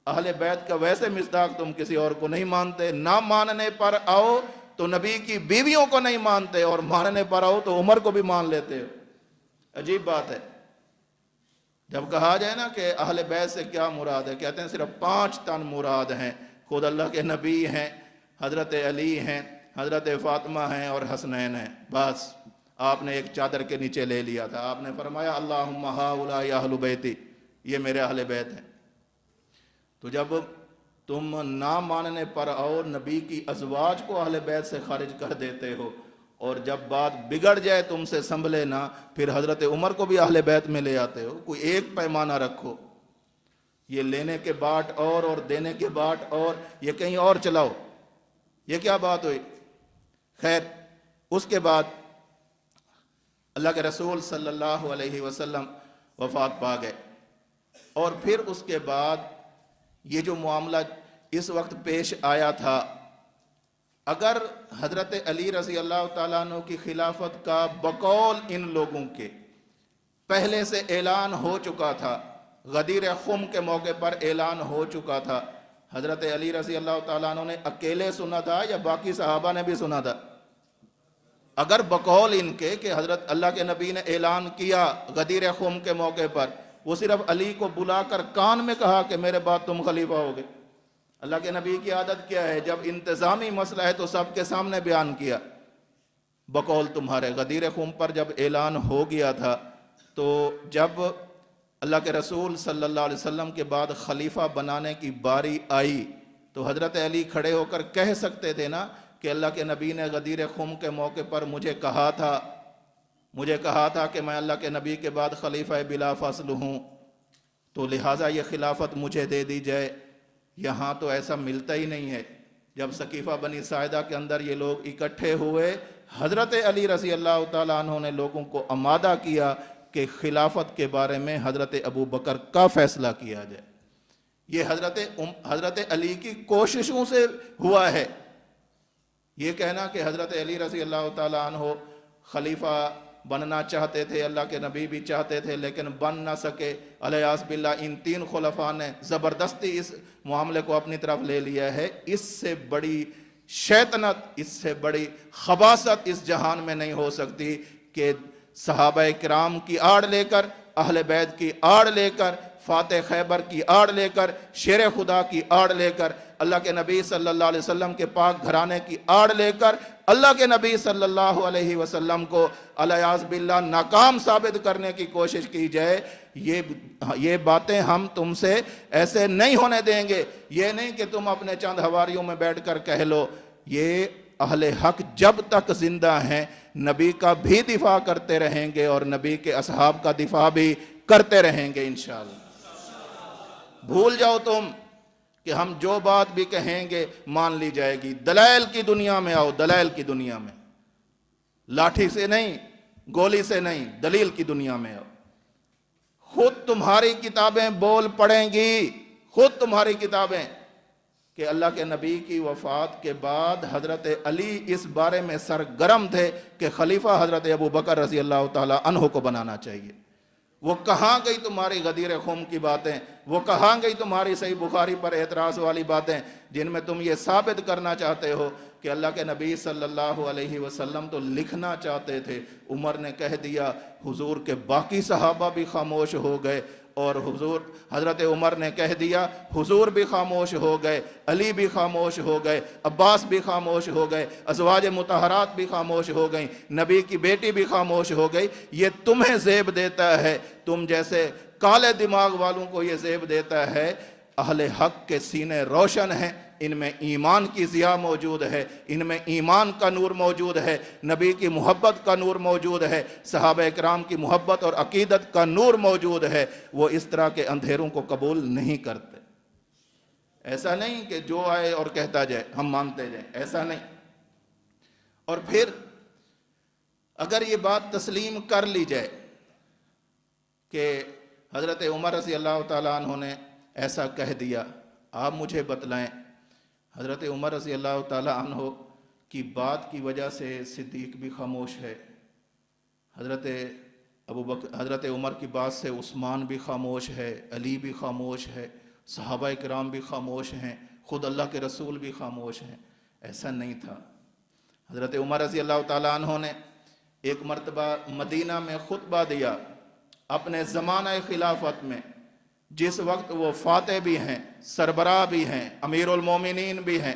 اہل بیت کا ویسے مصداق تم کسی اور کو نہیں مانتے، نہ ماننے پر آؤ تو نبی کی بیویوں کو نہیں مانتے، اور ماننے پر آؤ تو عمر کو بھی مان لیتے ہو۔ عجیب بات ہے۔ جب کہا جائے نا کہ اہل بیت سے کیا مراد ہے، کہتے ہیں صرف 5 تن مراد ہیں، خود اللہ کے نبی ہیں، حضرت علی ہیں، حضرت فاطمہ ہیں اور حسنین ہیں، بس آپ نے ایک چادر کے نیچے لے لیا تھا، آپ نے فرمایا اللہم ہؤلاء اہل بیتی، یہ میرے اہل بیت ہیں۔ تو جب تم نہ ماننے پر آؤ نبی کی ازواج کو اہل بیت سے خارج کر دیتے ہو، اور جب بات بگڑ جائے تم سے سنبھلے نہ، پھر حضرت عمر کو بھی اہل بیت میں لے آتے ہو، کوئی ایک پیمانہ رکھو، یہ لینے کے باٹ اور دینے کے باٹ اور، یہ کہیں اور چلاؤ، یہ کیا بات ہوئی؟ خیر، اس کے بعد اللہ کے رسول صلی اللہ علیہ وسلم وفات پا گئے، اور پھر اس کے بعد یہ جو معاملہ اس وقت پیش آیا تھا، اگر حضرت علی رضی اللہ تعالیٰ عنہ کی خلافت کا بقول ان لوگوں کے پہلے سے اعلان ہو چکا تھا، غدیر خم کے موقع پر اعلان ہو چکا تھا، حضرت علی رضی اللہ تعالیٰ عنہ نے اکیلے سنا تھا یا باقی صحابہ نے بھی سنا تھا؟ اگر بقول ان کے کہ حضرت اللہ کے نبی نے اعلان کیا غدیر خم کے موقع پر، وہ صرف علی کو بلا کر کان میں کہا کہ میرے بعد تم خلیفہ ہوگے، اللہ کے نبی کی عادت کیا ہے، جب انتظامی مسئلہ ہے تو سب کے سامنے بیان کیا، بقول تمہارے۔ غدیر خم پر جب اعلان ہو گیا تھا تو جب اللہ کے رسول صلی اللہ علیہ وسلم کے بعد خلیفہ بنانے کی باری آئی تو حضرت علی کھڑے ہو کر کہہ سکتے تھے نا کہ اللہ کے نبی نے غدیر خم کے موقع پر مجھے کہا تھا کہ میں اللہ کے نبی کے بعد خلیفہ بلا فصل ہوں، تو لہٰذا یہ خلافت مجھے دے دی جائے۔ یہاں تو ایسا ملتا ہی نہیں ہے۔ جب سقیفہ بنی ساعدہ کے اندر یہ لوگ اکٹھے ہوئے، حضرت علی رضی اللہ تعالیٰ عنہ نے لوگوں کو آمادہ کیا کہ خلافت کے بارے میں حضرت ابو بکر کا فیصلہ کیا جائے۔ یہ حضرت علی کی کوششوں سے ہوا ہے۔ یہ کہنا کہ حضرت علی رضی اللہ تعالیٰ عنہ خلیفہ بننا چاہتے تھے، اللہ کے نبی بھی چاہتے تھے لیکن بن نہ سکے، الیاذ باللہ ان 3 خلفاء نے زبردستی اس معاملے کو اپنی طرف لے لیا ہے، اس سے بڑی شیطنت، اس سے بڑی خباثت اس جہان میں نہیں ہو سکتی کہ صحابہ کرام کی آڑ لے کر، اہل بیت کی آڑ لے کر، فاتح خیبر کی آڑ لے کر، شیر خدا کی آڑ لے کر، اللہ کے نبی صلی اللہ علیہ وسلم کے پاک گھرانے کی آڑ لے کر اللہ کے نبی صلی اللہ علیہ وسلم کو الیاذ باللہ ناکام ثابت کرنے کی کوشش کی جائے، یہ باتیں ہم تم سے ایسے نہیں ہونے دیں گے۔ یہ نہیں کہ تم اپنے چند حواریوں میں بیٹھ کر کہہ لو، یہ اہل حق جب تک زندہ ہیں نبی کا بھی دفاع کرتے رہیں گے اور نبی کے اصحاب کا دفاع بھی کرتے رہیں گے انشاءاللہ۔ بھول جاؤ تم کہ ہم جو بات بھی کہیں گے مان لی جائے گی۔ دلائل کی دنیا میں آؤ، دلائل کی دنیا میں، لاٹھی سے نہیں، گولی سے نہیں، دلیل کی دنیا میں آؤ۔ خود تمہاری کتابیں بول پڑیں گی، خود تمہاری کتابیں، کہ اللہ کے نبی کی وفات کے بعد حضرت علی اس بارے میں سرگرم تھے کہ خلیفہ حضرت ابو بکر رضی اللہ تعالی عنہ کو بنانا چاہیے۔ وہ کہاں گئی تمہاری غدیر خم کی باتیں، وہ کہاں گئی تمہاری صحیح بخاری پر اعتراض والی باتیں جن میں تم یہ ثابت کرنا چاہتے ہو کہ اللہ کے نبی صلی اللہ علیہ وسلم تو لکھنا چاہتے تھے۔ عمر نے کہہ دیا، حضور کے باقی صحابہ بھی خاموش ہو گئے، اور حضرت عمر نے کہہ دیا، حضور بھی خاموش ہو گئے، علی بھی خاموش ہو گئے، عباس بھی خاموش ہو گئے، ازواج مطہرات بھی خاموش ہو گئیں، نبی کی بیٹی بھی خاموش ہو گئی۔ یہ تمہیں زیب دیتا ہے، تم جیسے کالے دماغ والوں کو یہ زیب دیتا ہے۔ اہل حق کے سینے روشن ہیں، ان میں ایمان کی ضیاء موجود ہے، ان میں ایمان کا نور موجود ہے، نبی کی محبت کا نور موجود ہے، صحابہ اکرام کی محبت اور عقیدت کا نور موجود ہے۔ وہ اس طرح کے اندھیروں کو قبول نہیں کرتے۔ ایسا نہیں کہ جو آئے اور کہتا جائے ہم مانتے جائیں، ایسا نہیں۔ اور پھر اگر یہ بات تسلیم کر لی جائے کہ حضرت عمر رضی اللہ تعالیٰ عنہ نے ایسا کہہ دیا، آپ مجھے بتلائیں حضرت عمر رضی اللہ تعالیٰ عنہ کی بات کی وجہ سے صدیق بھی خاموش ہے، حضرت عمر کی بات سے عثمان بھی خاموش ہے، علی بھی خاموش ہے، صحابہ کرام بھی خاموش ہیں، خود اللہ کے رسول بھی خاموش ہیں۔ ایسا نہیں تھا۔ حضرت عمر رضی اللہ تعالیٰ عنہ نے ایک مرتبہ مدینہ میں خطبہ دیا اپنے زمانہ خلافت میں، جس وقت وہ فاتح بھی ہیں، سربراہ بھی ہیں، امیر المومنین بھی ہیں،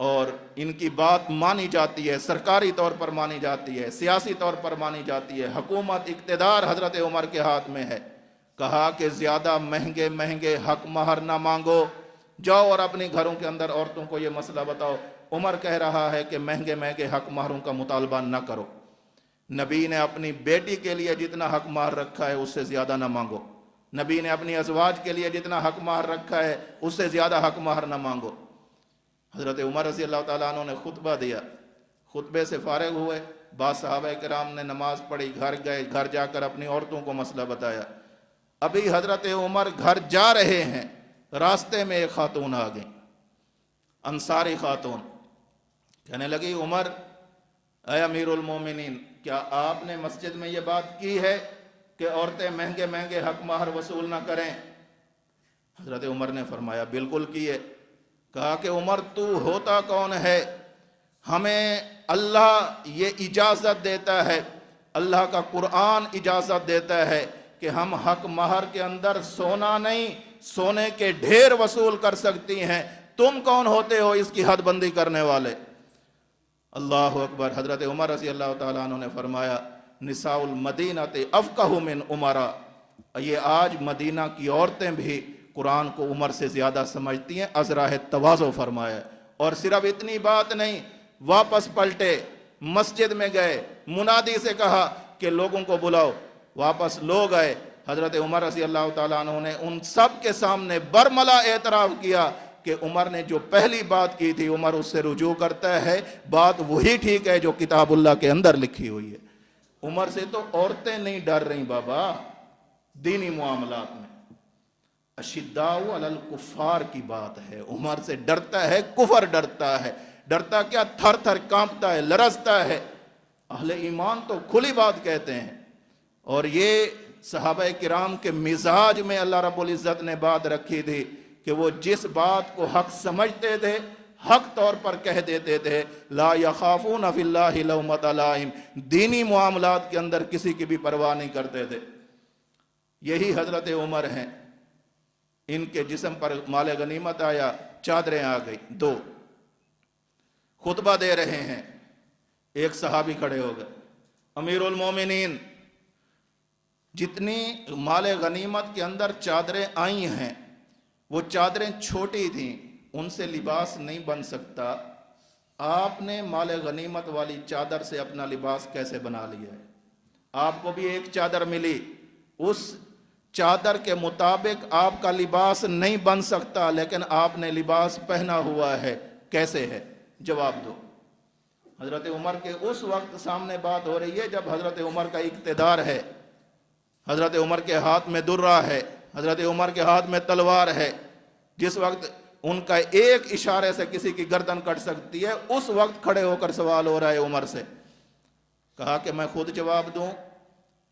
اور ان کی بات مانی جاتی ہے، سرکاری طور پر مانی جاتی ہے، سیاسی طور پر مانی جاتی ہے، حکومت اقتدار حضرت عمر کے ہاتھ میں ہے۔ کہا کہ زیادہ مہنگے مہنگے حق مہر نہ مانگو، جاؤ اور اپنی گھروں کے اندر عورتوں کو یہ مسئلہ بتاؤ۔ عمر کہہ رہا ہے کہ مہنگے مہنگے حق مہروں کا مطالبہ نہ کرو، نبی نے اپنی بیٹی کے لیے جتنا حق مہر رکھا ہے اس سے زیادہ نہ مانگو، نبی نے اپنی ازواج کے لیے جتنا حق مہر رکھا ہے اس سے زیادہ حق مہر نہ مانگو۔ حضرت عمر رضی اللہ تعالیٰ عنہ نے خطبہ دیا، خطبے سے فارغ ہوئے، بعض صحابہ کرام نے نماز پڑھی، گھر گئے، گھر جا کر اپنی عورتوں کو مسئلہ بتایا۔ ابھی حضرت عمر گھر جا رہے ہیں، راستے میں ایک خاتون آ گئی، انصاری خاتون، کہنے لگی، عمر اے امیر المومنین، کیا آپ نے مسجد میں یہ بات کی ہے کہ عورتیں مہنگے مہنگے حق مہر وصول نہ کریں؟ حضرت عمر نے فرمایا بالکل کیے۔ کہا کہ عمر تو ہوتا کون ہے؟ ہمیں اللہ یہ اجازت دیتا ہے، اللہ کا قرآن اجازت دیتا ہے کہ ہم حق مہر کے اندر سونا نہیں، سونے کے ڈھیر وصول کر سکتی ہیں، تم کون ہوتے ہو اس کی حد بندی کرنے والے؟ اللہ اکبر۔ حضرت عمر رضی اللہ تعالیٰ عنہ نے فرمایا، نساء المدینہ افقہ من عمرہ، یہ آج مدینہ کی عورتیں بھی قرآن کو عمر سے زیادہ سمجھتی ہیں، از راہ تواضع فرمایا۔ اور صرف اتنی بات نہیں، واپس پلٹے، مسجد میں گئے، منادی سے کہا کہ لوگوں کو بلاؤ، واپس لوگ آئے۔ حضرت عمر رضی اللہ تعالیٰ عنہ نے ان سب کے سامنے برملا اعتراف کیا کہ عمر نے جو پہلی بات کی تھی عمر اس سے رجوع کرتا ہے، بات وہی ٹھیک ہے جو کتاب اللہ کے اندر لکھی ہوئی ہے۔ عمر سے تو عورتیں نہیں ڈر رہی بابا دینی معاملات میں، اشداء علی الکفار کی بات ہے۔ عمر سے ڈرتا ہے، کفر ڈرتا ہے، ڈرتا کیا، تھر تھر کانپتا ہے، لرزتا ہے۔ اہل ایمان تو کھلی بات کہتے ہیں۔ اور یہ صحابہ کرام کے مزاج میں اللہ رب العزت نے بات رکھی تھی کہ وہ جس بات کو حق سمجھتے تھے حق طور پر کہہ دیتے تھے، لا یخافون فی اللہ لومۃ لائم، دینی معاملات کے اندر کسی کی بھی پرواہ نہیں کرتے تھے۔ یہی حضرت عمر ہیں، ان کے جسم پر مال غنیمت آیا، چادریں آ گئی، دو خطبہ دے رہے ہیں، ایک صحابی کھڑے ہو گئے، امیر المومنین، جتنی مال غنیمت کے اندر چادریں آئی ہیں وہ چادریں چھوٹی تھیں، ان سے لباس نہیں بن سکتا، آپ نے مال غنیمت والی چادر سے اپنا لباس کیسے بنا لیا ہے؟ آپ کو بھی ایک چادر ملی، اس چادر کے مطابق آپ کا لباس نہیں بن سکتا، لیکن آپ نے لباس پہنا ہوا ہے، کیسے ہے؟ جواب دو۔ حضرت عمر کے اس وقت سامنے بات ہو رہی ہے جب حضرت عمر کا اقتدار ہے، حضرت عمر کے ہاتھ میں درہ ہے، حضرت عمر کے ہاتھ میں تلوار ہے، جس وقت ان کا ایک اشارے سے کسی کی گردن کٹ سکتی ہے، اس وقت کھڑے ہو کر سوال ہو رہا ہے عمر سے۔ کہا کہ میں خود جواب دوں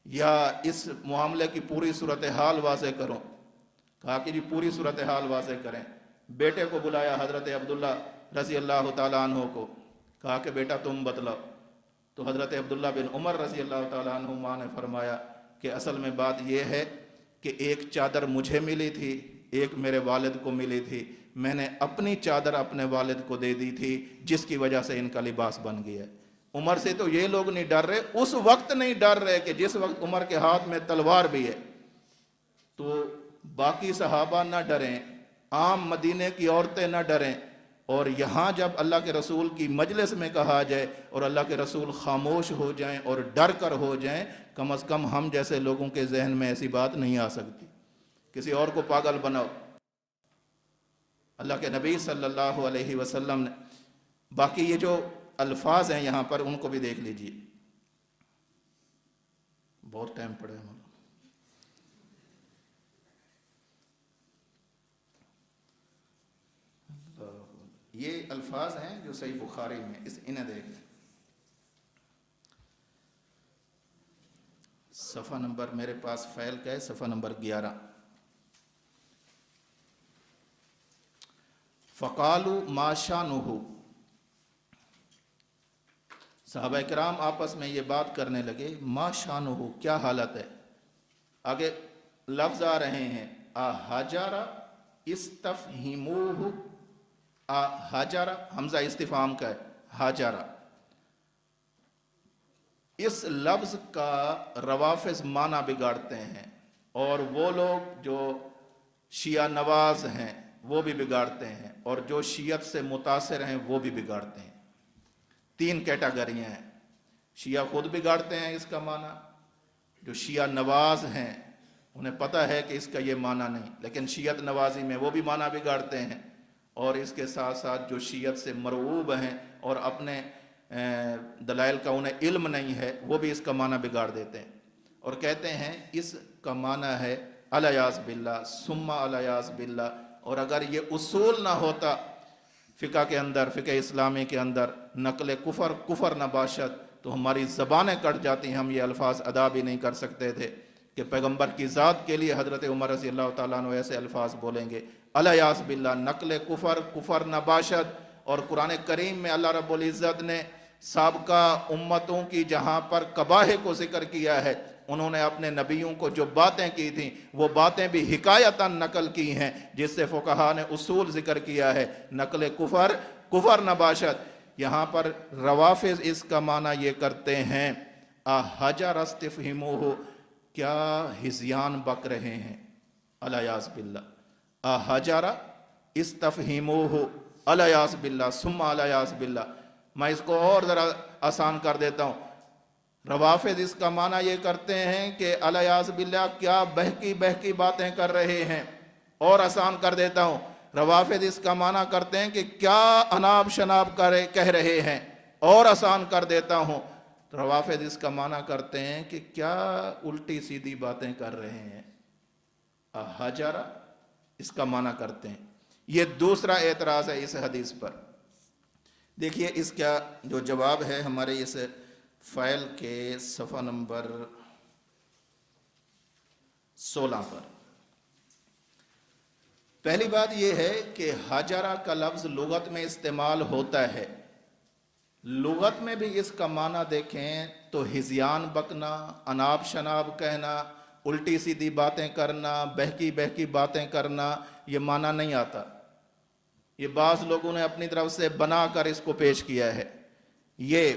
یا اس معاملے کی پوری صورتحال واضح کروں؟ کہا کہ جی پوری صورتحال واضح کریں۔ بیٹے کو بلایا حضرت عبداللہ رضی اللہ تعالیٰ عنہ کو، کہا کہ بیٹا تم بتلاؤ۔ تو حضرت عبداللہ بن عمر رضی اللہ تعالیٰ عنہما نے فرمایا کہ اصل میں بات یہ ہے کہ ایک چادر مجھے ملی تھی، ایک میرے والد کو ملی تھی، میں نے اپنی چادر اپنے والد کو دے دی تھی، جس کی وجہ سے ان کا لباس بن گیا ہے۔ عمر سے تو یہ لوگ نہیں ڈر رہے، اس وقت نہیں ڈر رہے کہ جس وقت عمر کے ہاتھ میں تلوار بھی ہے۔ تو باقی صحابہ نہ ڈریں، عام مدینے کی عورتیں نہ ڈریں، اور یہاں جب اللہ کے رسول کی مجلس میں کہا جائے اور اللہ کے رسول خاموش ہو جائیں اور ڈر کر ہو جائیں، کم از کم ہم جیسے لوگوں کے ذہن میں ایسی بات نہیں آ سکتی۔ کسی اور کو پاگل بناؤ۔ اللہ کے نبی صلی اللہ علیہ وسلم نے، باقی یہ جو الفاظ ہیں یہاں پر ان کو بھی دیکھ لیجئے۔ بہت ٹائم پڑے ہم۔ یہ الفاظ ہیں جو صحیح بخاری میں، انہیں دیکھ لیں۔ صفحہ نمبر میرے پاس فائل کا ہے، صفحہ نمبر 11۔ فَقَالُوا مَا شَأْنُهُ، صحابہ کرام آپس میں یہ بات کرنے لگے، ما شانہ، کیا حالت ہے۔ آگے لفظ آ رہے ہیں، احجر استفہموہ، احجر حمزہ استفہام کا ہے، حجر۔ اس لفظ کا روافظ معنی بگاڑتے ہیں، اور وہ لوگ جو شیعہ نواز ہیں وہ بھی بگاڑتے ہیں، اور جو شیعت سے متاثر ہیں وہ بھی بگاڑتے ہیں۔ تین کیٹاگریاں ہیں۔ شیعہ خود بگاڑتے ہیں اس کا معنی، جو شیعہ نواز ہیں انہیں پتہ ہے کہ اس کا یہ معنی نہیں، لیکن شیعت نوازی میں وہ بھی معنی بگاڑتے ہیں، اور اس کے ساتھ ساتھ جو شیعت سے مرعوب ہیں اور اپنے دلائل کا انہیں علم نہیں ہے وہ بھی اس کا معنی بگاڑ دیتے ہیں، اور کہتے ہیں اس کا معنی ہے الیاذ باللہ ثم الیاذ باللہ۔ اور اگر یہ اصول نہ ہوتا فقہ کے اندر، فقہ اسلامی کے اندر، نقل کفر کفر نہ باشد، تو ہماری زبانیں کٹ جاتی، ہم یہ الفاظ ادا بھی نہیں کر سکتے تھے کہ پیغمبر کی ذات کے لیے حضرت عمر رضی اللہ تعالیٰ عنہ ایسے الفاظ بولیں گے، الیاذ باللہ، نقل کفر کفر نہ باشد۔ اور قرآن کریم میں اللہ رب العزت نے سابقہ امتوں کی جہاں پر قباح کو ذکر کیا ہے، انہوں نے اپنے نبیوں کو جو باتیں کی تھیں وہ باتیں بھی حکایتاً نقل کی ہیں، جس سے فقہا نے اصول ذکر کیا ہے، نقل کفر کفر نہ باشد۔ یہاں پر روافظ اس کا معنی یہ کرتے ہیں، احجر استفہموہ، کیا ہذیان بک رہے ہیں، الیاذ باللہ، احجر استفہموہ الیاذ باللہ ثم الیاذ باللہ۔ میں اس کو اور ذرا آسان کر دیتا ہوں۔ روافظ اس کا معنی یہ کرتے ہیں کہ الیاذ باللہ، کیا بہکی بہکی باتیں کر رہے ہیں۔ اور آسان کر دیتا ہوں، روافظ اس کا معنی کرتے ہیں کہ کیا اناب شناب کہہ رہے ہیں۔ اور آسان کر دیتا ہوں، روافظ اس کا معنی کرتے ہیں کہ کیا الٹی سیدھی باتیں کر رہے ہیں۔ احجر اس کا معنی کرتے ہیں۔ یہ دوسرا اعتراض ہے اس حدیث پر۔ دیکھیے اس کا جو جواب ہے ہمارے اس فائل کے صفحہ نمبر 16 پر۔ پہلی بات یہ ہے کہ حجرہ کا لفظ لغت میں استعمال ہوتا ہے، لغت میں بھی اس کا معنی دیکھیں تو ہذیان بکنا، اناب شناب کہنا، الٹی سیدھی باتیں کرنا، بہکی بہکی باتیں کرنا، یہ معنی نہیں آتا۔ یہ بعض لوگوں نے اپنی طرف سے بنا کر اس کو پیش کیا ہے۔ یہ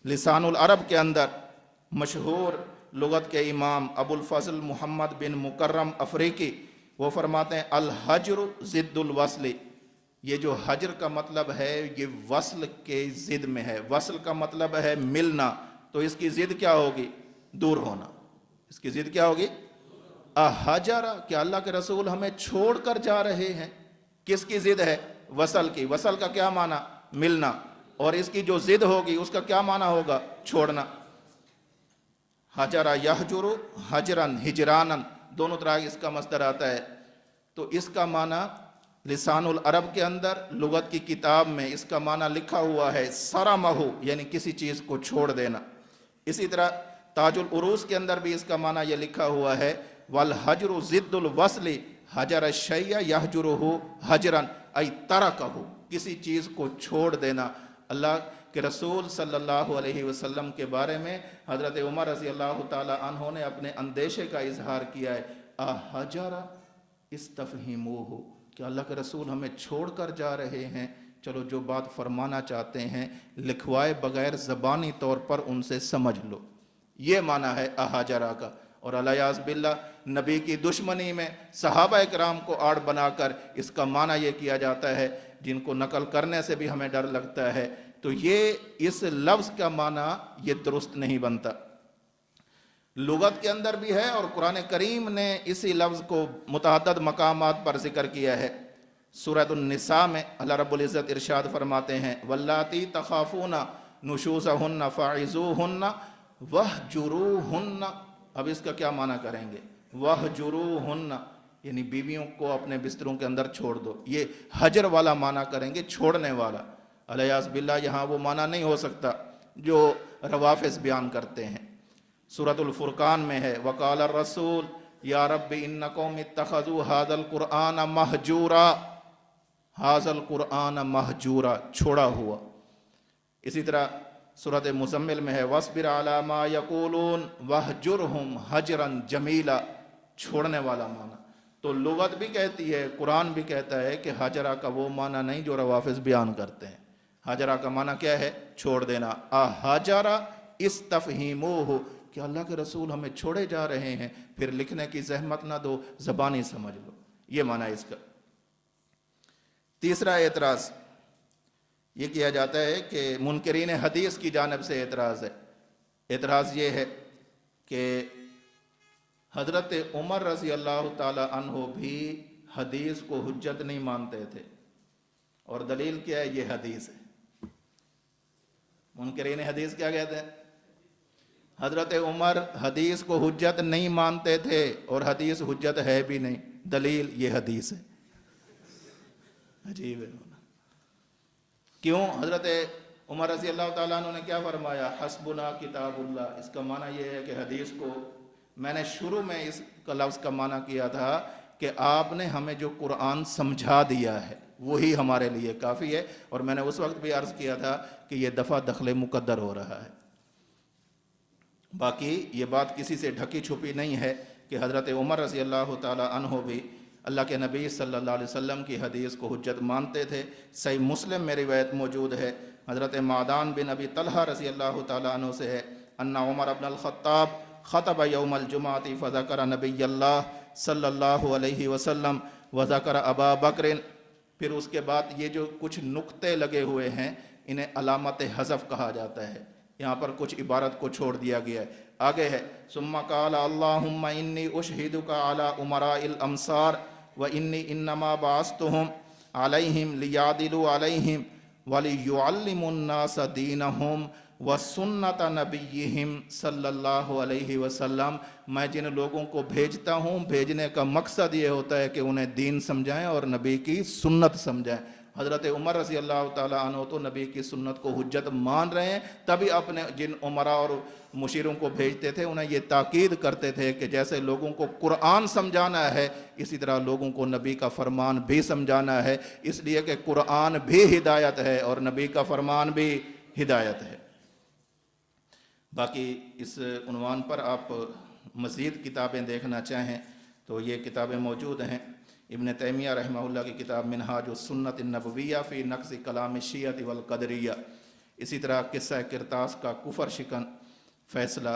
لسان العرب کے اندر مشہور لغت کے امام ابو الفضل محمد بن مکرم افریقی وہ فرماتے ہیں، الحجر ضد الوصل، یہ جو حجر کا مطلب ہے یہ وصل کے ضد میں ہے۔ وصل کا مطلب ہے ملنا، تو اس کی ضد کیا ہوگی؟ دور ہونا۔ اس کی ضد کیا ہوگی؟ احجر، کیا اللہ کے رسول ہمیں چھوڑ کر جا رہے ہیں؟ کس کی ضد ہے؟ وصل کی۔ وصل کا کیا معنی؟ ملنا۔ اور اس کی جو ضد ہوگی اس کا کیا معنی ہوگا؟ چھوڑنا۔ حجر یحجر حجرن ہجرانن، دونوں طرح اس کا مصدر آتا ہے۔ تو اس کا معنی لسان العرب کے اندر لغت کی کتاب میں اس کا معنی لکھا ہوا ہے سرمہ، یعنی کسی چیز کو چھوڑ دینا۔ اسی طرح تاج العروس کے اندر بھی اس کا معنی یہ لکھا ہوا ہے والحجر ضد الوصل حجر الشیء یحجرہ حجرا ای ترکہ، کسی چیز کو چھوڑ دینا۔ اللہ کے رسول صلی اللہ علیہ وسلم کے بارے میں حضرت عمر رضی اللہ تعالی عنہ نے اپنے اندیشے کا اظہار کیا ہے، احجر استفہموہ، کہ اللہ کے رسول ہمیں چھوڑ کر جا رہے ہیں، چلو جو بات فرمانا چاہتے ہیں لکھوائے بغیر زبانی طور پر ان سے سمجھ لو، یہ معنی ہے احجرہ کا۔ اور الیاذ باللہ نبی کی دشمنی میں صحابہ کرام کو آڑ بنا کر اس کا معنی یہ کیا جاتا ہے، جن کو نقل کرنے سے بھی ہمیں ڈر لگتا ہے، تو یہ اس لفظ کا معنی یہ درست نہیں بنتا۔ لغت کے اندر بھی ہے اور قرآن کریم نے اسی لفظ کو متعدد مقامات پر ذکر کیا ہے۔ سورۃ النساء میں اللہ رب العزت ارشاد فرماتے ہیں واللاتی تخافون نشوزہن فعظوہن وہجروہن، اب اس کا کیا معنی کریں گے؟ وہجروہن یعنی بیویوں کو اپنے بستروں کے اندر چھوڑ دو، یہ حجر والا معنی کریں گے، چھوڑنے والا۔ الیاذ باللہ یہاں وہ معنی نہیں ہو سکتا جو روافض بیان کرتے ہیں۔ سورۃ الفرقان میں ہے وقال الرسول یا رب ان قوم اتخذوا ھذا القرآن مہجورا، ھذا القرآن مہجورا، چھوڑا ہوا۔ اسی طرح سورۃ مزمل میں ہے وَاصْبِرْ عَلَىٰ مَا يَقُولُونَ وَاهْجُرْهُمْ حَجْرًا جَمِيلًا، چھوڑنے والا معنی۔ تو لغت بھی کہتی ہے، قرآن بھی کہتا ہے کہ حجرہ کا وہ معنی نہیں جو روافض بیان کرتے ہیں۔ حجرہ کا معنی کیا ہے؟ چھوڑ دینا۔ احجرہ استفہموہ، کہ اللہ کے رسول ہمیں چھوڑے جا رہے ہیں، پھر لکھنے کی زحمت نہ دو، زبانی سمجھ لو، یہ معنی اس کا۔ تیسرا اعتراض یہ کیا جاتا ہے کہ منکرین حدیث کی جانب سے اعتراض ہے۔ اعتراض یہ ہے کہ حضرت عمر رضی اللہ تعالی عنہ بھی حدیث کو حجت نہیں مانتے تھے، اور دلیل کیا ہے؟ یہ حدیث ہے۔ منکرین حدیث کیا کہتے ہیں؟ حضرت عمر حدیث کو حجت نہیں مانتے تھے، اور حدیث حجت ہے بھی نہیں، دلیل یہ حدیث ہے۔ عجیب ہے۔ کیوں؟ حضرت عمر رضی اللہ تعالیٰ عنہ نے کیا فرمایا؟ حسبنا کتاب اللہ۔ اس کا معنی یہ ہے کہ حدیث کو، میں نے شروع میں اس کا لفظ کا معنی کیا تھا کہ آپ نے ہمیں جو قرآن سمجھا دیا ہے وہی ہمارے لیے کافی ہے، اور میں نے اس وقت بھی عرض کیا تھا کہ یہ دفعہ دخل مقدر ہو رہا ہے۔ باقی یہ بات کسی سے ڈھکی چھپی نہیں ہے کہ حضرت عمر رضی اللہ تعالیٰ عنہ بھی اللہ کے نبی صلی اللہ علیہ وسلم کی حدیث کو حجت مانتے تھے۔ صحیح مسلم میں روایت موجود ہے، حضرت معدان بن ابی طلحہ رضی اللہ تعالیٰ عنہ سے ہے ان عمر بن الخطاب خطب یوم الجمعۃ فذکر نبی اللہ صلی اللہ علیہ وسلم وذکر ابا بکر۔ پھر اس کے بعد یہ جو کچھ نقطے لگے ہوئے ہیں انہیں علامت حذف کہا جاتا ہے، یہاں پر کچھ عبارت کو چھوڑ دیا گیا ہے۔ آگے ہے ثم قال اللہم انی اشہدک علی امراء الامصار وانی انما بعثتہم علیہم لیعدلوا علیہم ولیعلموا الناس دینہم وسنت نبیہم صلی اللہ علیہ وسلم۔ میں جن لوگوں کو بھیجتا ہوں، بھیجنے کا مقصد یہ ہوتا ہے کہ انہیں دین سمجھائیں اور نبی کی سنت سمجھائیں۔ حضرت عمر رضی اللہ تعالیٰ عنہ تو نبی کی سنت کو حجت مان رہے ہیں، تبھی اپنے جن عمراء اور مشیروں کو بھیجتے تھے انہیں یہ تاکید کرتے تھے کہ جیسے لوگوں کو قرآن سمجھانا ہے اسی طرح لوگوں کو نبی کا فرمان بھی سمجھانا ہے، اس لیے کہ قرآن بھی ہدایت ہے اور نبی کا فرمان بھی ہدایت ہے۔ باقی اس عنوان پر آپ مزید کتابیں دیکھنا چاہیں تو یہ کتابیں موجود ہیں۔ ابن تیمیہ رحمہ اللہ کی کتاب منہاج السنت النبویہ فی نقض کلام الشیعہ والقدریہ، اسی طرح قصہ کرتاس کا کفر شکن فیصلہ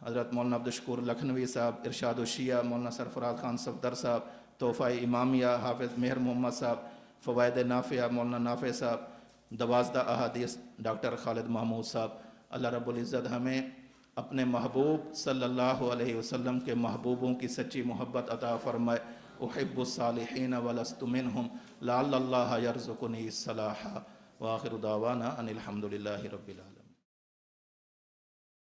حضرت مولانا عبدالشکور لکھنوی صاحب، ارشاد الشیعہ مولانا سرفراز خان صفدر صاحب، تحفہ امامیہ حافظ مہر محمد صاحب، فوائد نافعہ مولانا نافع صاحب، 12 احادیث ڈاکٹر خالد محمود صاحب۔ اللہ رب العزت ہمیں اپنے محبوب صلی اللہ علیہ وسلم کے محبوبوں کی سچی محبت عطا فرمائے۔ احب الصالحین ولست منہم لعل اللہ یرزقنی الصلاح، وآخر دعوانا ان الحمد للہ رب العالمین۔